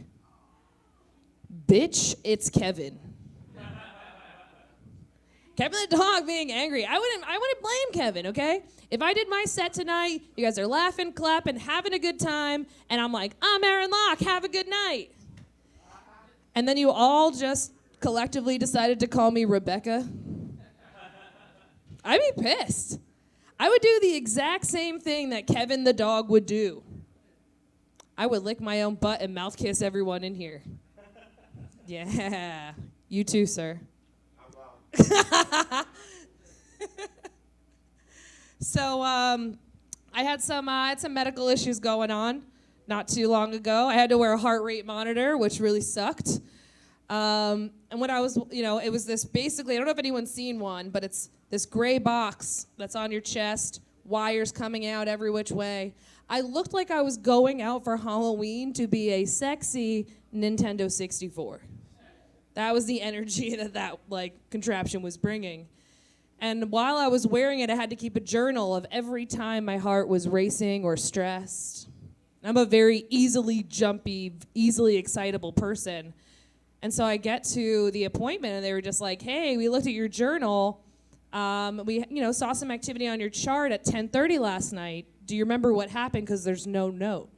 bitch, it's Kevin. Kevin the dog being angry. I wouldn't blame Kevin, okay? If I did my set tonight, you guys are laughing, clapping, having a good time, and I'm like, I'm Erin Lok, have a good night. And then you all just collectively decided to call me Rebecca. I'd be pissed. I would do the exact same thing that Kevin the dog would do. I would lick my own butt and mouth kiss everyone in here. Yeah, you too, sir. So I had some medical issues going on not too long ago. I had to wear a heart rate monitor, which really sucked. And when I was, it was this basically, I don't know if anyone's seen one, but it's this gray box that's on your chest, wires coming out every which way. I looked like I was going out for Halloween to be a sexy Nintendo 64. That was the energy that contraption was bringing. And while I was wearing it, I had to keep a journal of every time my heart was racing or stressed. I'm a very easily jumpy, easily excitable person. And so I get to the appointment, and they were just like, hey, we looked at your journal. We saw some activity on your chart at 10:30 last night. Do you remember what happened? Because there's no note.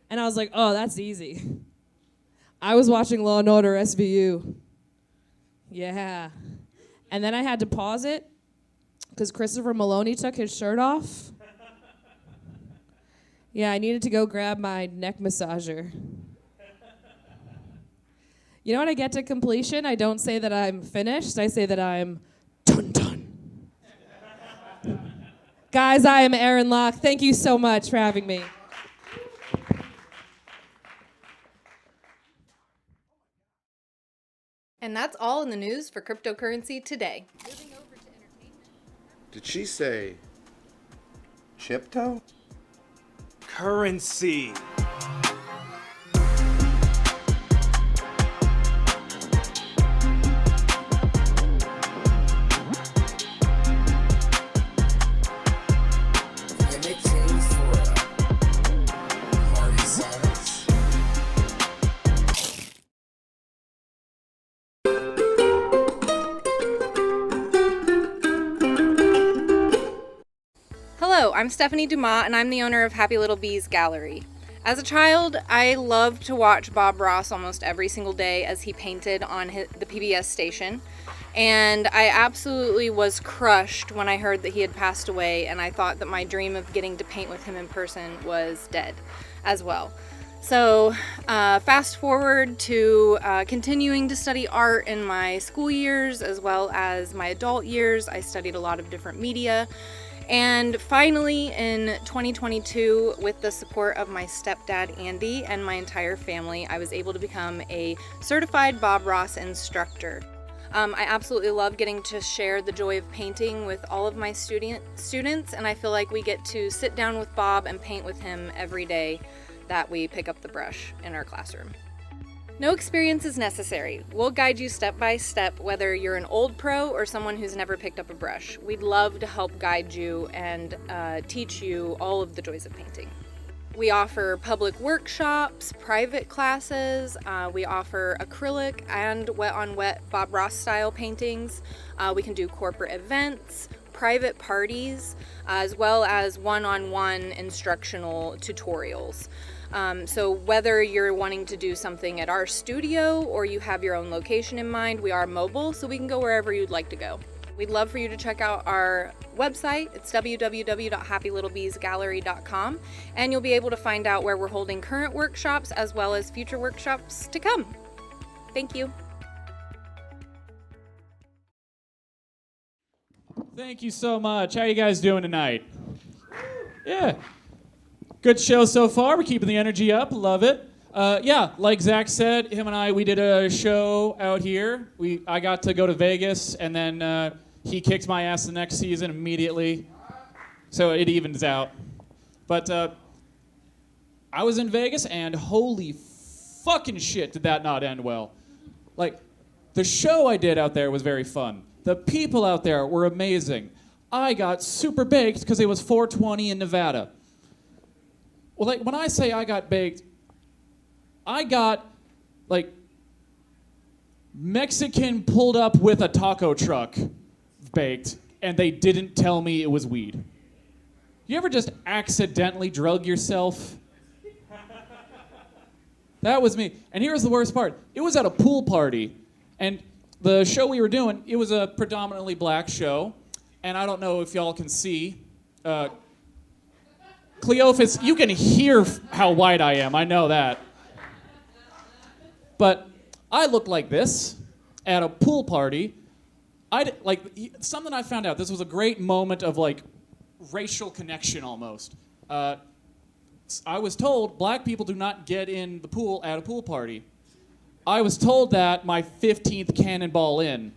And I was like, oh, that's easy. I was watching Law & Order SVU. Yeah. And then I had to pause it because Christopher Maloney took his shirt off. Yeah, I needed to go grab my neck massager. You know, when I get to completion, I don't say that I'm finished. I say that I'm done. Guys, I am Erin Lok. Thank you so much for having me. And that's all in the news for cryptocurrency today. Did she say Chipto? Currency. Hello, I'm Stephanie Dumas, and I'm the owner of Happy Little Bees Gallery. As a child, I loved to watch Bob Ross almost every single day as he painted on the PBS station, and I absolutely was crushed when I heard that he had passed away, and I thought that my dream of getting to paint with him in person was dead as well. So fast forward to continuing to study art in my school years as well as my adult years. I studied a lot of different media. And finally, in 2022, with the support of my stepdad, Andy, and my entire family, I was able to become a certified Bob Ross instructor. I absolutely love getting to share the joy of painting with all of my students, and I feel like we get to sit down with Bob and paint with him every day that we pick up the brush in our classroom. No experience is necessary. We'll guide you step by step, whether you're an old pro or someone who's never picked up a brush. We'd love to help guide you and teach you all of the joys of painting. We offer public workshops, private classes. We offer acrylic and wet-on-wet Bob Ross style paintings. We can do corporate events, private parties, as well as one-on-one instructional tutorials. So whether you're wanting to do something at our studio or you have your own location in mind, we are mobile, so we can go wherever you'd like to go. We'd love for you to check out our website. It's www.happylittlebesgallery.com, and you'll be able to find out where we're holding current workshops as well as future workshops to come. Thank you. Thank you so much. How you guys doing tonight? Yeah. Good show so far. We're keeping the energy up. Love it. Yeah, like Zach said, him and I, we did a show out here. I got to go to Vegas, and then he kicked my ass the next season immediately. So it evens out. But I was in Vegas, and holy fucking shit, did that not end well. Like, the show I did out there was very fun. The people out there were amazing. I got super baked because it was 420 in Nevada. Well, like, when I say I got baked, I got, like, Mexican pulled up with a taco truck baked, and they didn't tell me it was weed. You ever just accidentally drug yourself? That was me. And here's the worst part. It was at a pool party, and the show we were doing, it was a predominantly black show, and I don't know if y'all can see. Cleophas, you can hear how white I am. I know that. But I looked like this at a pool party. Something I found out. This was a great moment of like racial connection almost. I was told black people do not get in the pool at a pool party. I was told that my 15th cannonball in.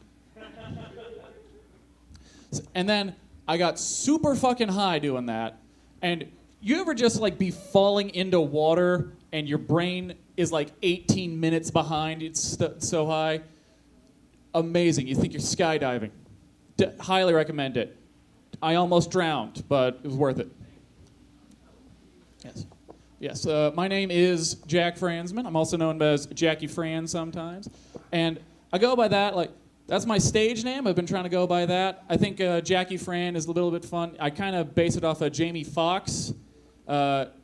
And then I got super fucking high doing that. And you ever just like be falling into water and your brain is like 18 minutes behind, it's so high? Amazing. You think you're skydiving. Highly recommend it. I almost drowned, but it was worth it. Yes. Yes. My name is Jack Franzman. I'm also known as Jackie Fran sometimes. And I go by that, like, that's my stage name. I've been trying to go by that. I think Jackie Fran is a little bit fun. I kind of base it off of Jamie Foxx.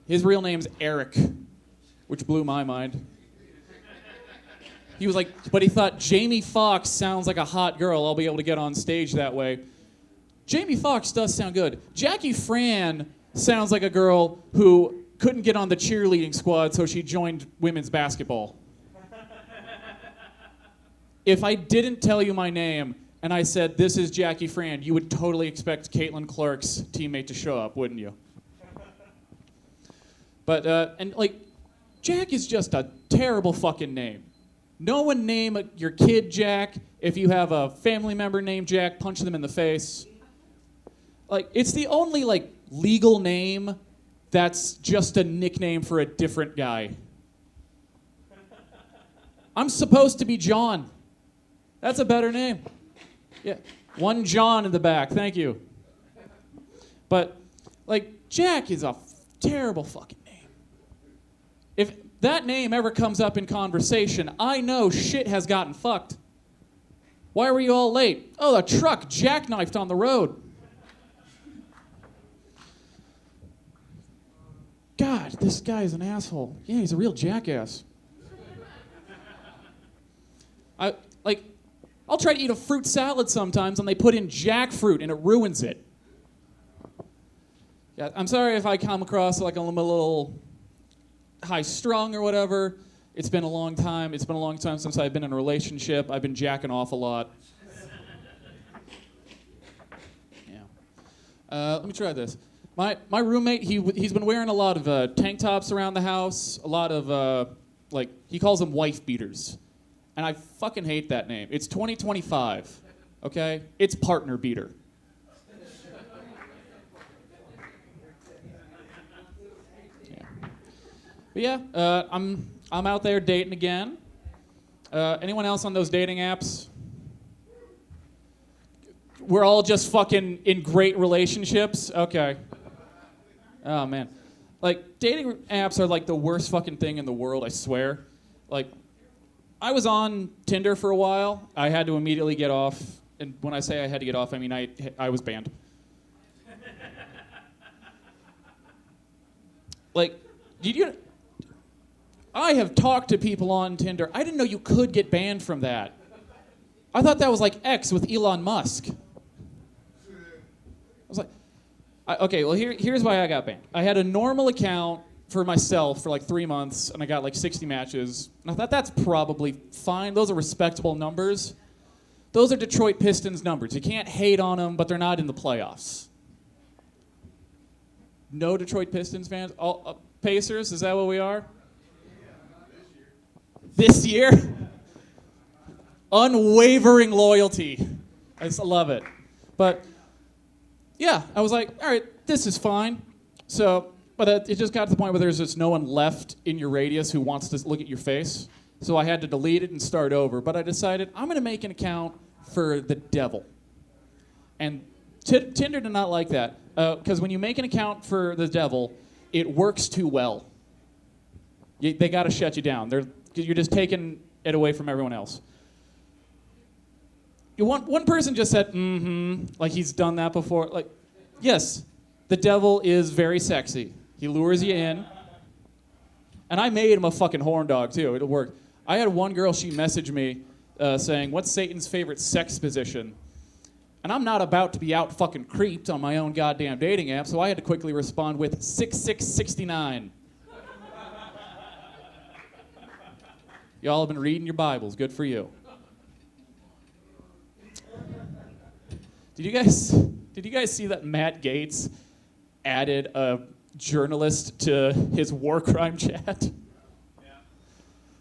His real name's Eric, which blew my mind. He was like, but he thought Jamie Foxx sounds like a hot girl. I'll be able to get on stage that way. Jamie Foxx does sound good. Jackie Fran sounds like a girl who couldn't get on the cheerleading squad, so she joined women's basketball. If I didn't tell you my name and I said, this is Jackie Fran, you would totally expect Caitlin Clark's teammate to show up, wouldn't you? But, and like, Jack is just a terrible fucking name. No one name your kid Jack. If you have a family member named Jack, punch them in the face. Like, it's the only, like, legal name that's just a nickname for a different guy. I'm supposed to be John. That's a better name. Yeah, one John in the back, thank you. But, like, Jack is a terrible fucking name. If that name ever comes up in conversation, I know shit has gotten fucked. Why were you all late? Oh, a truck jackknifed on the road. God, this guy is an asshole. Yeah, he's a real jackass. I'll try to eat a fruit salad sometimes and they put in jackfruit and it ruins it. Yeah, I'm sorry if I come across like I'm a little high-strung or whatever. It's been a long time. It's been a long time since I've been in a relationship. I've been jacking off a lot. Yeah. Let me try this. My roommate, he's been wearing a lot of tank tops around the house, a lot of, he calls them wife beaters. And I fucking hate that name. It's 2025, okay? It's partner beater. Yeah. But yeah, I'm out there dating again. Anyone else on those dating apps? We're all just fucking in great relationships? Okay. Oh, man. Like, dating apps are like the worst fucking thing in the world, I swear. Like, I was on Tinder for a while. I had to immediately get off. And when I say I had to get off, I mean I was banned. Like, I have talked to people on Tinder. I didn't know you could get banned from that. I thought that was like X with Elon Musk. I was like, okay, well, here's why I got banned. I had a normal account for myself for like 3 months, and I got like 60 matches. And I thought that's probably fine. Those are respectable numbers. Those are Detroit Pistons numbers. You can't hate on them, but they're not in the playoffs. No Detroit Pistons fans? All, Pacers, is that what we are? This year? Unwavering loyalty. I just love it. But yeah, I was like, all right, this is fine. So, but it just got to the point where there's just no one left in your radius who wants to look at your face. So I had to delete it and start over. But I decided I'm going to make an account for the devil. And Tinder did not like that. Because when you make an account for the devil, it works too well. They got to shut you down. You're just taking it away from everyone else. One person just said, like he's done that before. Like, yes, the devil is very sexy. He lures you in. And I made him a fucking horn dog, too. It'll work. I had one girl, she messaged me saying, what's Satan's favorite sex position? And I'm not about to be out fucking creeped on my own goddamn dating app, so I had to quickly respond with 6669. Y'all have been reading your Bibles. Good for you. Did you guys see that Matt Gaetz added a journalist to his war crime chat?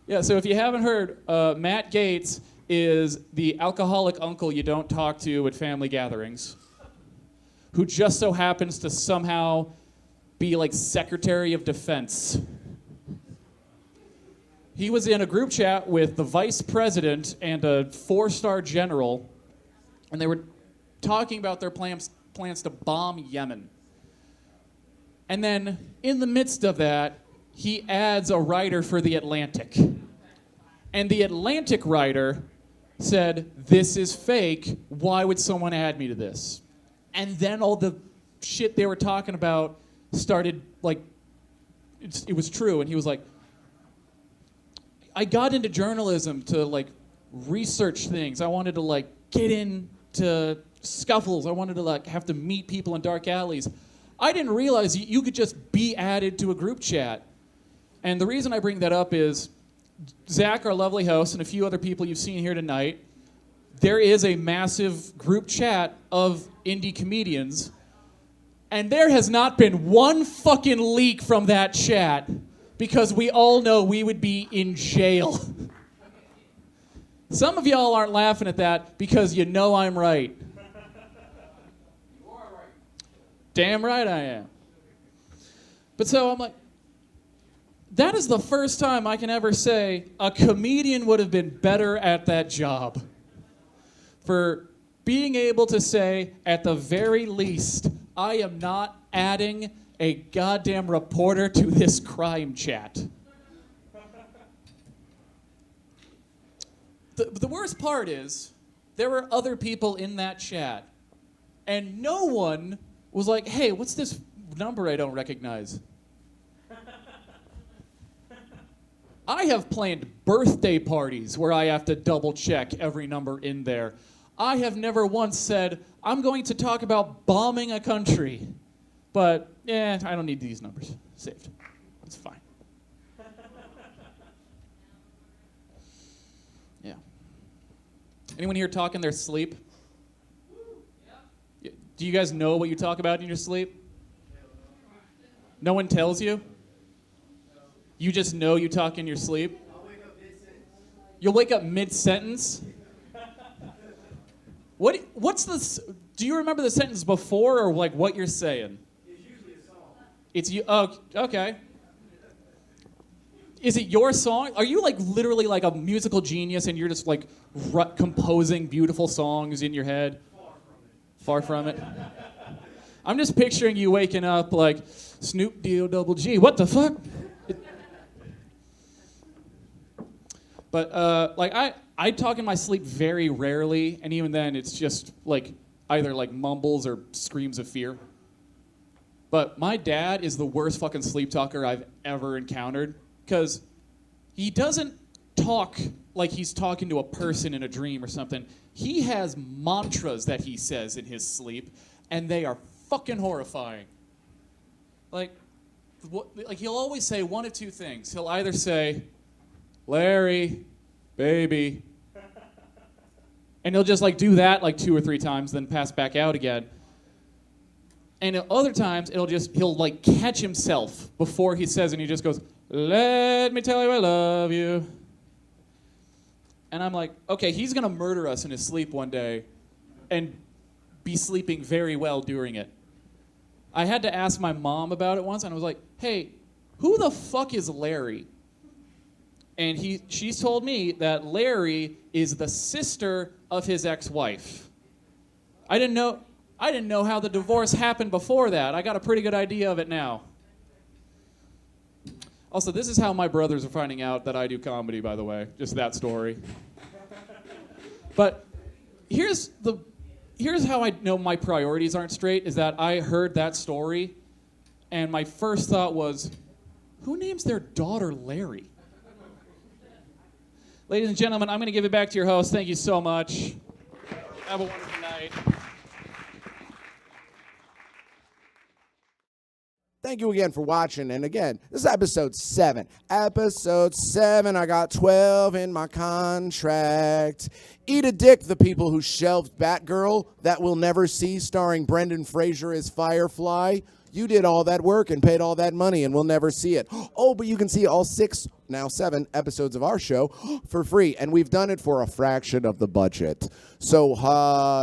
Yeah, so if you haven't heard, Matt Gaetz is the alcoholic uncle you don't talk to at family gatherings, who just so happens to somehow be like Secretary of Defense. He was in a group chat with the vice president and a 4-star general, and they were talking about their plans to bomb Yemen. And then, in the midst of that, he adds a writer for The Atlantic. And The Atlantic writer said, "This is fake. Why would someone add me to this?" And then all the shit they were talking about started, like, it was true. And he was like, I got into journalism to, like, research things. I wanted to, like, get into scuffles. I wanted to, like, have to meet people in dark alleys. I didn't realize you could just be added to a group chat. And the reason I bring that up is Zach, our lovely host, and a few other people you've seen here tonight, there is a massive group chat of indie comedians, and there has not been one fucking leak from that chat because we all know we would be in jail. Some of y'all aren't laughing at that because you know I'm right. You are right. Damn right I am. But so I'm like, that is the first time I can ever say a comedian would have been better at that job. For being able to say, at the very least, I am not adding a goddamn reporter to this crime chat. The worst part is, there were other people in that chat, and no one was like, hey, what's this number I don't recognize? I have planned birthday parties where I have to double check every number in there. I have never once said, I'm going to talk about bombing a country. But, I don't need these numbers saved. It's fine. Yeah. Anyone here talk in their sleep? Do you guys know what you talk about in your sleep? No one tells you? You just know you talk in your sleep? I'll wake up mid-sentence. You'll wake up mid-sentence? What's the... Do you remember the sentence before or like what you're saying? It's usually a song. It's you... Oh, okay. Is it your song? Are you like literally like a musical genius and you're just like composing beautiful songs in your head? Far from it. I'm just picturing you waking up like Snoop D-O-double-G. What the fuck? But like I talk in my sleep very rarely, and even then it's just like either like mumbles or screams of fear. But my dad is the worst fucking sleep talker I've ever encountered, because he doesn't talk like he's talking to a person in a dream or something. He has mantras that he says in his sleep, and they are fucking horrifying. Like he'll always say one of two things. He'll either say, Larry, baby. And he'll just like do that like 2 or 3 times, then pass back out again. And at other times, he'll like catch himself before he says, and he just goes, let me tell you I love you. And I'm like, okay, he's gonna murder us in his sleep one day and be sleeping very well during it. I had to ask my mom about it once, and I was like, hey, who the fuck is Larry? And she's told me that Larry is the sister of his ex-wife. I didn't know how the divorce happened before that. I got a pretty good idea of it now. Also, this is how my brothers are finding out that I do comedy, by the way. Just that story. But here's how I know my priorities aren't straight, is that I heard that story, and my first thought was, who names their daughter Larry? Ladies and gentlemen, I'm going to give it back to your host. Thank you so much. Have a wonderful night. Thank you again for watching. And again, this is episode 7. Episode 7, I got 12 in my contract. Eat a dick, the people who shelved Batgirl that we'll never see, starring Brendan Fraser as Firefly. You did all that work and paid all that money, and we'll never see it. Oh, but you can see all 6, now 7 episodes of our show for free, and we've done it for a fraction of the budget. So,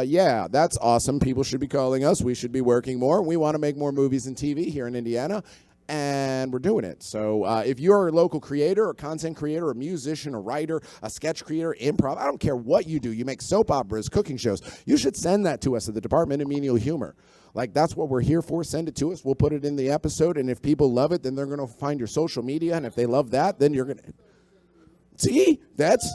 yeah, that's awesome. People should be calling us. We should be working more. We want to make more movies and TV here in Indiana, and we're doing it. So if you're a local creator, a content creator, a musician, a writer, a sketch creator, improv, I don't care what you do. You make soap operas, cooking shows. You should send that to us at the Department of Menial Humor. Like, that's what we're here for. Send it to us. We'll put it in the episode, and if people love it, then they're going to find your social media, and if they love that, then you're going to... See? That's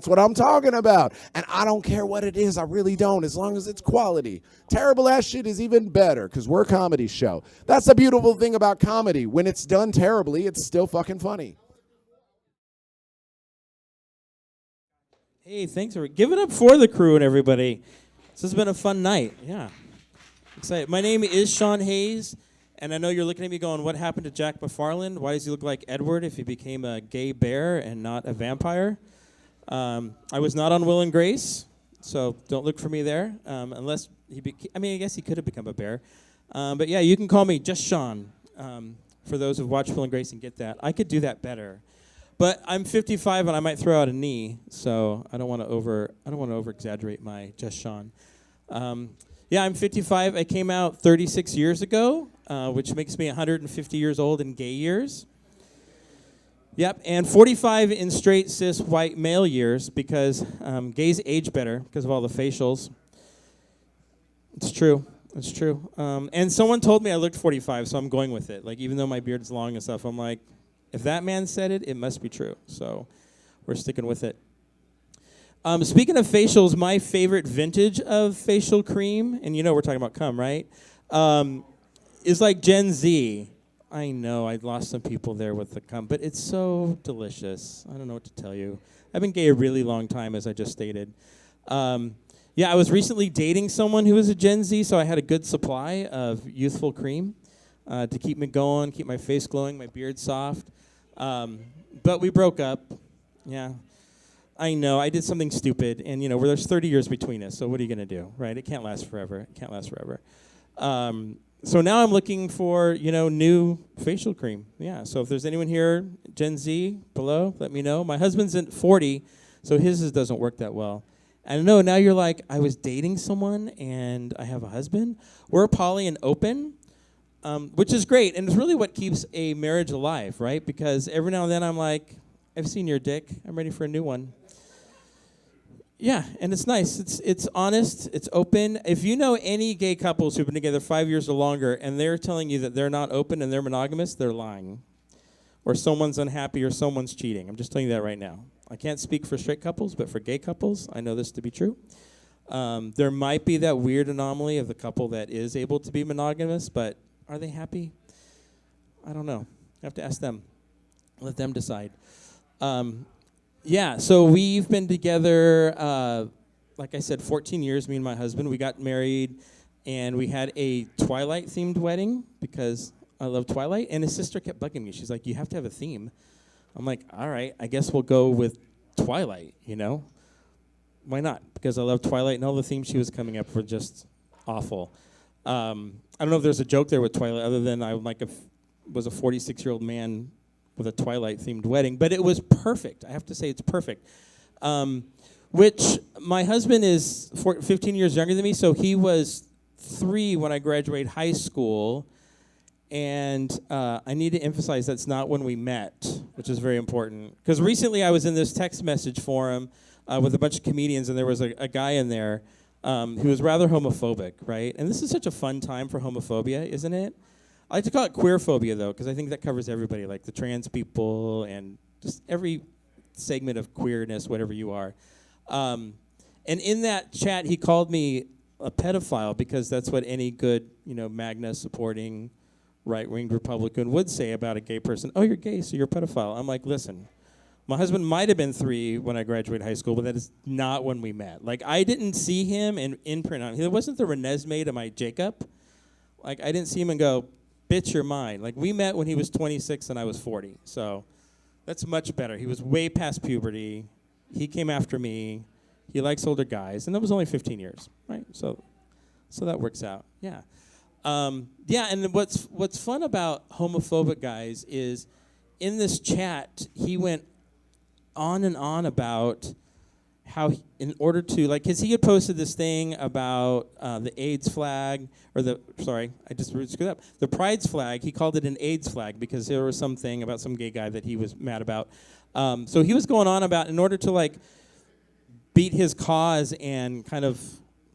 what I'm talking about. And I don't care what it is. I really don't, as long as it's quality. Terrible-ass shit is even better, because we're a comedy show. That's the beautiful thing about comedy. When it's done terribly, it's still fucking funny. Hey, thanks for... Give it up for the crew and everybody. This has been a fun night. Yeah. Excited. My name is Shawn Hayes, and I know you're looking at me going, what happened to Jack McFarland? Why does he look like Edward if he became a gay bear and not a vampire? I was not on Will and Grace, so don't look for me there, unless he I guess he could have become a bear. But yeah, you can call me just Shawn, for those who've watched Will and Grace and get that. I could do that better. But I'm 55 and I might throw out a knee, so I don't want to over exaggerate my just Shawn. Yeah, I'm 55. I came out 36 years ago, which makes me 150 years old in gay years. Yep, and 45 in straight, cis, white male years, because gays age better because of all the facials. It's true. It's true. And someone told me I looked 45, so I'm going with it. Like, even though my beard's long and stuff, I'm like, if that man said it, it must be true. So we're sticking with it. Speaking of facials, my favorite vintage of facial cream, and you know we're talking about cum, right? Is like Gen Z. I know I lost some people there with the cum, but it's so delicious. I don't know what to tell you. I've been gay a really long time, as I just stated. Yeah, I was recently dating someone who was a Gen Z, so I had a good supply of youthful cream to keep me going, keep my face glowing, my beard soft. But we broke up. Yeah. I know, I did something stupid, and you know, where there's 30 years between us, so what are you gonna do, right? It can't last forever. It can't last forever. So now I'm looking for, you know, new facial cream. Yeah, so if there's anyone here, Gen Z, below, let me know. My husband's at 40, so his doesn't work that well. I know, now you're like, I was dating someone, and I have a husband. We're poly and open, which is great, and it's really what keeps a marriage alive, right? Because every now and then I'm like, I've seen your dick, I'm ready for a new one. Yeah, and it's nice. It's honest. It's open. If you know any gay couples who've been together 5 years or longer and they're telling you that they're not open and they're monogamous, they're lying. Or someone's unhappy or someone's cheating. I'm just telling you that right now. I can't speak for straight couples, but for gay couples, I know this to be true. There might be that weird anomaly of the couple that is able to be monogamous, but are they happy? I don't know. You have to ask them. Let them decide. Yeah, so we've been together, like I said, 14 years, me and my husband. We got married, and we had a Twilight-themed wedding because I love Twilight. And his sister kept bugging me. She's like, you have to have a theme. I'm like, all right, I guess we'll go with Twilight, you know? Why not? Because I love Twilight, and all the themes she was coming up were just awful. I don't know if there's a joke there with Twilight other than I was a 46-year-old man with a Twilight-themed wedding, but it was perfect. I have to say it's perfect. Which my husband is 15 years younger than me, so he was 3 when I graduated high school, and I need to emphasize that's not when we met, which is very important. Because recently I was in this text message forum with a bunch of comedians, and there was a guy in there who was rather homophobic, right? And this is such a fun time for homophobia, isn't it? I like to call it queerphobia, though, because I think that covers everybody, like the trans people and just every segment of queerness, whatever you are. And in that chat, he called me a pedophile because that's what any good, MAGNA supporting right-wing Republican would say about a gay person. Oh, you're gay, so you're a pedophile. I'm like, listen, my husband might have been 3 when I graduated high school, but that is not when we met. Like, I didn't see him and imprint on him. He wasn't the Renesmee to my Jacob. Like, I didn't see him and go, bitch, you're mine. Like, we met when he was 26 and I was 40. So that's much better. He was way past puberty. He came after me. He likes older guys. And that was only 15 years, right? So that works out. Yeah. And what's fun about homophobic guys is in this chat, he went on and on about how in order to, because he had posted this thing about the AIDS flag, the Pride's flag. He called it an AIDS flag because there was something about some gay guy that he was mad about. So he was going on about in order to, beat his cause and kind of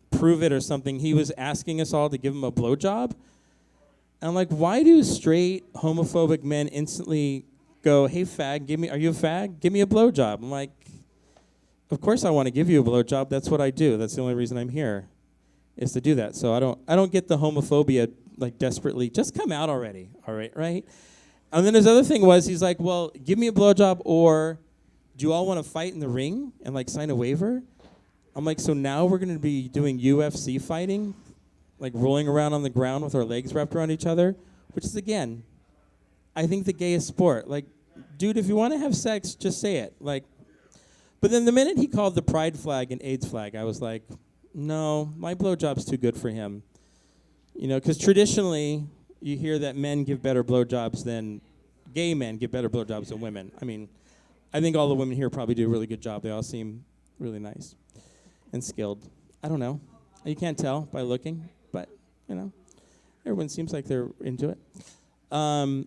prove it or something, he was asking us all to give him a blowjob. And I'm like, why do straight homophobic men instantly go, hey, fag, are you a fag? Give me a blowjob. I'm like, of course I want to give you a blowjob. That's what I do. That's the only reason I'm here, is to do that. So I don't get the homophobia, desperately. Just come out already, all right? And then his other thing was, he's like, well, give me a blowjob, or do you all want to fight in the ring and, sign a waiver? I'm like, so now we're going to be doing UFC fighting, rolling around on the ground with our legs wrapped around each other, which is, again, I think the gayest sport. Dude, if you want to have sex, just say it. But then the minute he called the pride flag an AIDS flag, I was like, no, my blowjob's too good for him. Because traditionally, you hear that men give better blowjobs than gay men give better blowjobs than women. I mean, I think all the women here probably do a really good job. They all seem really nice and skilled. I don't know. You can't tell by looking, but, everyone seems like they're into it. So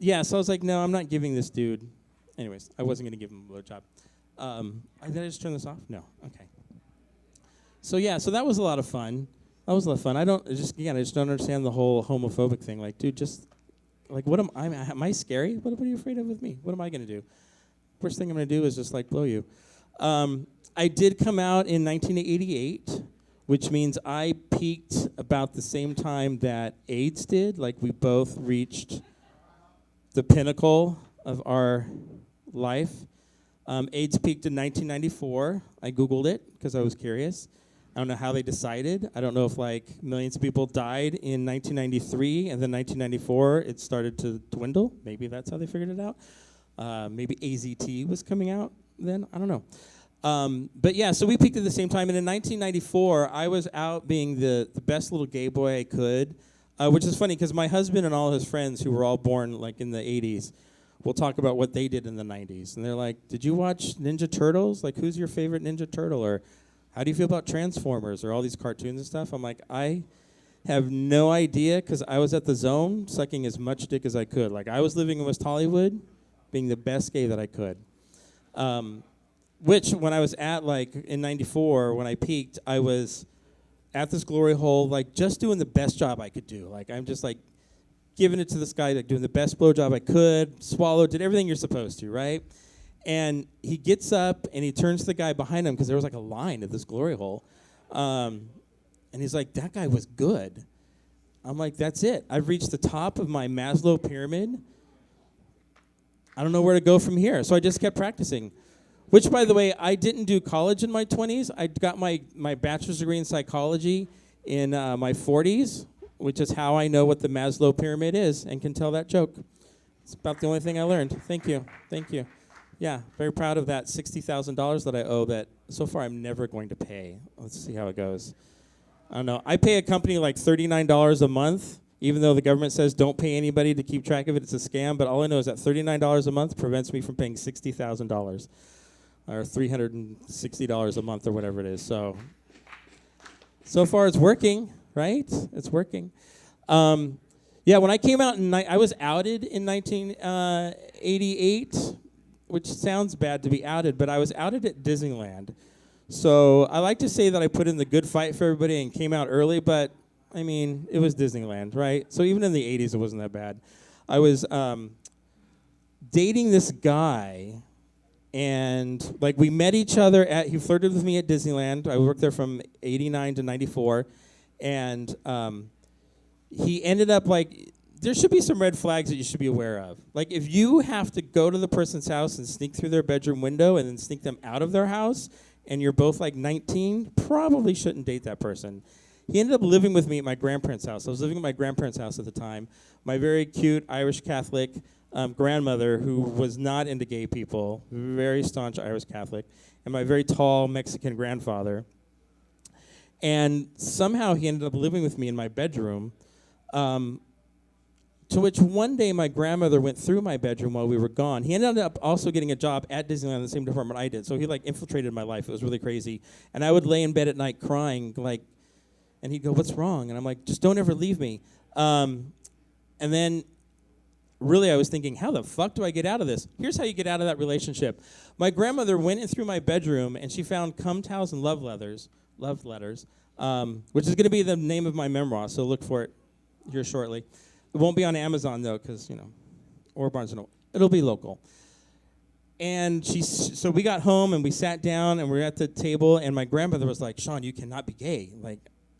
I was like, no, I'm not giving this dude. Anyways, I wasn't going to give him a blowjob. Did I just turn this off? No. Okay. So that was a lot of fun. I just don't understand the whole homophobic thing. Dude, just, what am I scary? What are you afraid of with me? What am I going to do? First thing I'm going to do is just, blow you. I did come out in 1988, which means I peaked about the same time that AIDS did. We both reached the pinnacle of our life. AIDS peaked in 1994. I Googled it because I was curious. I don't know how they decided. I don't know if millions of people died in 1993 and then 1994 it started to dwindle. Maybe that's how they figured it out. Maybe AZT was coming out then. I don't know. So we peaked at the same time. And in 1994, I was out being the best little gay boy I could, which is funny because my husband and all his friends who were all born in the 80s will talk about what they did in the 90s. And they're like, did you watch Ninja Turtles? Who's your favorite Ninja Turtle? Or how do you feel about Transformers or all these cartoons and stuff? I'm like, I have no idea because I was at the Zone sucking as much dick as I could. I was living in West Hollywood being the best gay that I could. Which, when I was at, in 94, when I peaked, I was at this glory hole, just doing the best job I could do. I'm just, giving it to this guy, doing the best blowjob I could, swallowed, did everything you're supposed to, right? And he gets up, and he turns to the guy behind him, because there was, a line at this glory hole. And he's like, that guy was good. I'm like, that's it. I've reached the top of my Maslow pyramid. I don't know where to go from here. So I just kept practicing. Which, by the way, I didn't do college in my 20s. I got my bachelor's degree in psychology in my 40s, which is how I know what the Maslow pyramid is and can tell that joke. It's about the only thing I learned. Thank you. Yeah, very proud of that $60,000 that I owe that so far I'm never going to pay. Let's see how it goes. I don't know. I pay a company $39 a month, even though the government says don't pay anybody to keep track of it. It's a scam. But all I know is that $39 a month prevents me from paying $60,000 or $360 a month or whatever it is. So far it's working, right? It's working. When I came out, I was outed in 1988, which sounds bad to be outed, but I was outed at Disneyland. So I like to say that I put in the good fight for everybody and came out early, but, I mean, it was Disneyland, right? So even in the 80s, it wasn't that bad. I was dating this guy And like we met each other he flirted with me at Disneyland. I worked there from 89 to 94. And he ended up like, there should be some red flags that you should be aware of. Like if you have to go to the person's house and sneak through their bedroom window and then sneak them out of their house, and you're both like 19, probably shouldn't date that person. He ended up living with me at my grandparents' house. I was living at my grandparents' house at the time. My very cute Irish Catholic grandmother who was not into gay people, very staunch Irish Catholic, and my very tall Mexican grandfather. And somehow he ended up living with me in my bedroom, to which one day my grandmother went through my bedroom while we were gone. He ended up also getting a job at Disneyland in the same department I did, so he like infiltrated my life. It was really crazy. And I would lay in bed at night crying, like, and he'd go, "What's wrong?" And I'm like, "Just don't ever leave me." And then really I was thinking, how the fuck do I get out of this? Here's how you get out of that relationship. My grandmother went in through my bedroom and she found cum towels and love letters, which is going to be the name of my memoir, so look for it here shortly. It won't be on Amazon, though, because, or Barnes & Noble. It'll be local. And so we got home, and we sat down, and we were at the table, and my grandmother was like, "Shawn, you cannot be gay." Like,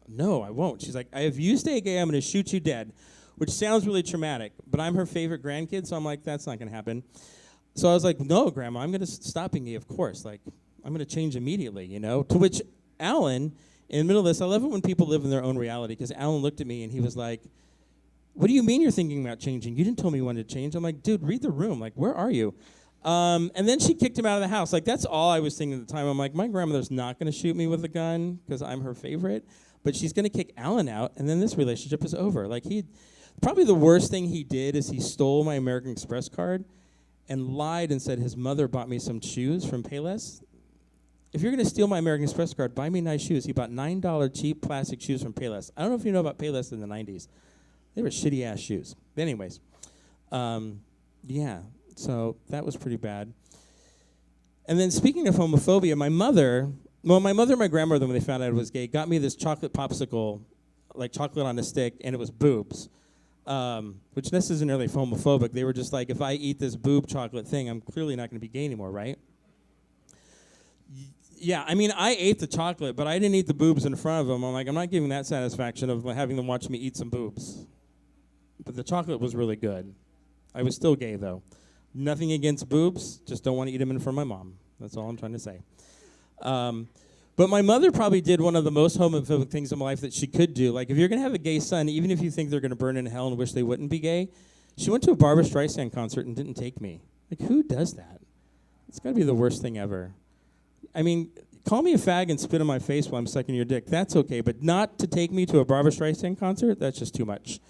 "No, I won't." She's like, "If you stay gay, I'm going to shoot you dead," which sounds really traumatic, but I'm her favorite grandkid, so I'm like, that's not going to happen. So I was like, "No, Grandma, I'm going to stop being gay, of course. Like, I'm going to change immediately, To which Alan, in the middle of this, I love it when people live in their own reality, because Alan looked at me, and he was like, "What do you mean you're thinking about changing? You didn't tell me you wanted to change." I'm like, "Dude, read the room. Like, where are you?" And then she kicked him out of the house. Like, that's all I was thinking at the time. I'm like, my grandmother's not going to shoot me with a gun because I'm her favorite, but she's going to kick Alan out, and then this relationship is over. Like, probably the worst thing he did is he stole my American Express card and lied and said his mother bought me some shoes from Payless. If you're going to steal my American Express card, buy me nice shoes. He bought $9 cheap plastic shoes from Payless. I don't know if you know about Payless in the 90s. They were shitty-ass shoes. But anyways, yeah, so that was pretty bad. And then speaking of homophobia, my mother and my grandmother, when they found out I was gay, got me this chocolate popsicle, like chocolate on a stick, and it was boobs, which this isn't really homophobic. They were just like, if I eat this boob chocolate thing, I'm clearly not going to be gay anymore, right? Yeah, I mean, I ate the chocolate, but I didn't eat the boobs in front of them. I'm like, I'm not giving that satisfaction of having them watch me eat some boobs. But the chocolate was really good. I was still gay, though. Nothing against boobs, just don't want to eat them in front of my mom. That's all I'm trying to say. But my mother probably did one of the most homophobic things in my life that she could do. Like, if you're going to have a gay son, even if you think they're going to burn in hell and wish they wouldn't be gay, she went to a Barbra Streisand concert and didn't take me. Like, who does that? It's got to be the worst thing ever. I mean, call me a fag and spit in my face while I'm sucking your dick. That's okay, but not to take me to a Barbra Streisand concert? That's just too much.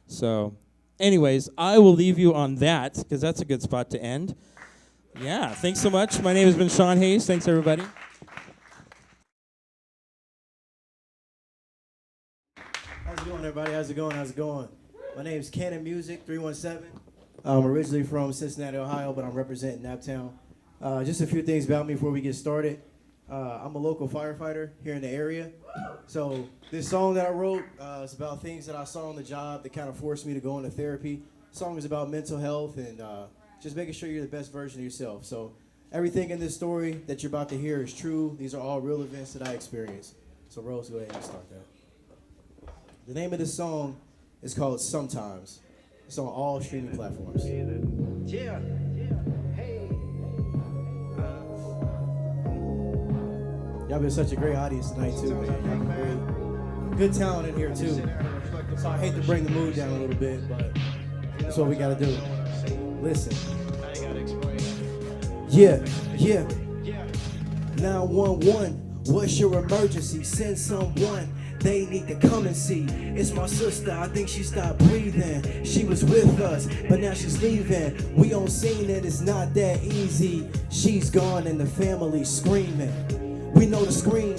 So, anyways, I will leave you on that, because that's a good spot to end. Yeah, thanks so much. My name has been Shawn Hayes. Thanks, everybody. How's it going, everybody? How's it going? My name is Cannon Music 317. I'm originally from Cincinnati, Ohio, but I'm representing Naptown. Just a few things about me before we get started. I'm a local firefighter here in the area. So this song that I wrote is about things that I saw on the job that kind of forced me to go into therapy. The song is about mental health and just making sure you're the best version of yourself. So everything in this story that you're about to hear is true. These are all real events that I experienced. So Rose, go ahead and start that. The name of this song is called Sometimes. It's on all streaming platforms. Yeah. Y'all been such a great audience tonight, too, man. Y'all been great. Good talent in here, too. So I hate to bring the mood down a little bit, but that's what we gotta do. Listen. Yeah. 911, what's your emergency? Send someone. They need to come and see. It's my sister, I think she stopped breathing. She was with us, but now she's leaving. We on scene and it's not that easy. She's gone and the family's screaming. We know the scream,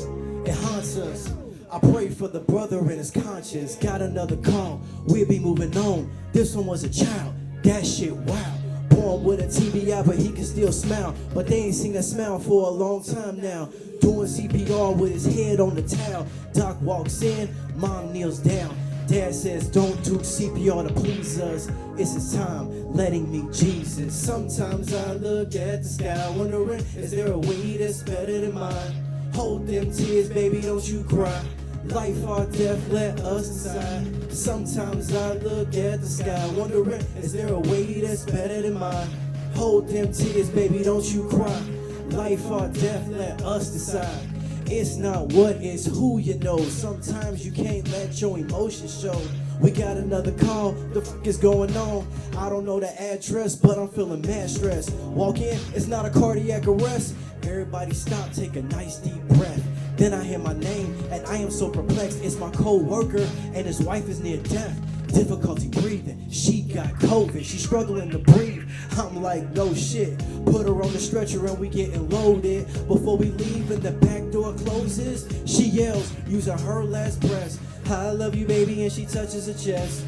it haunts us. I pray for the brother in his conscience. Got another call, we'll be moving on. This one was a child, that shit wow. Born with a TBI, but he can still smile. But they ain't seen that smile for a long time now. Doing CPR with his head on the towel. Doc walks in, mom kneels down. Dad says don't do CPR to please us. It's his time, letting me Jesus. Sometimes I look at the sky, wondering, is there a way that's better than mine? Hold them tears, baby, don't you cry. Life or death, let us decide. Sometimes I look at the sky, wondering, is there a way that's better than mine? Hold them tears, baby, don't you cry. Life or death, let us decide. It's not what, it's who you know. Sometimes you can't let your emotions show. We got another call, the fuck is going on? I don't know the address, but I'm feeling mad stress. Walk in, it's not a cardiac arrest. Everybody stop, take a nice deep breath. Then I hear my name, and I am so perplexed. It's my co-worker, and his wife is near death. Difficulty breathing, she got COVID, she's struggling to breathe. I'm like, no shit, put her on the stretcher and we getting loaded. Before we leave and the back door closes, she yells, using her last breath, I love you baby, and she touches her chest.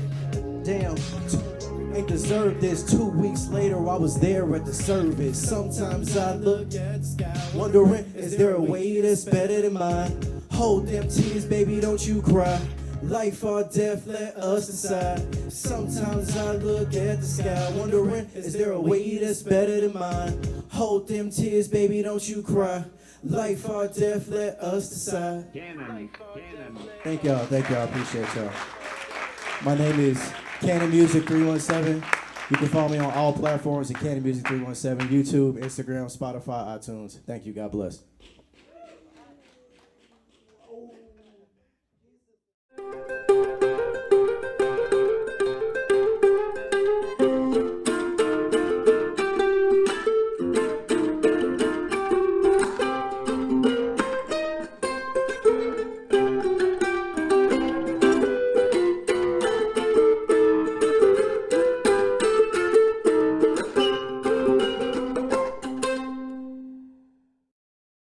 Damn, ain't deserved this. 2 weeks later, I was there at the service. Sometimes I look at the sky, wondering, is there a way that's better than mine? Hold them tears, baby, don't you cry. Life or death, let us decide. Sometimes I look at the sky, wondering, is there a way that's better than mine? Hold them tears, baby, don't you cry. Life or death, let us decide. Thank y'all, appreciate y'all. My name is Canon Music 317. You can follow me on all platforms at Canon Music 317, YouTube, Instagram, Spotify, iTunes. Thank you, God bless.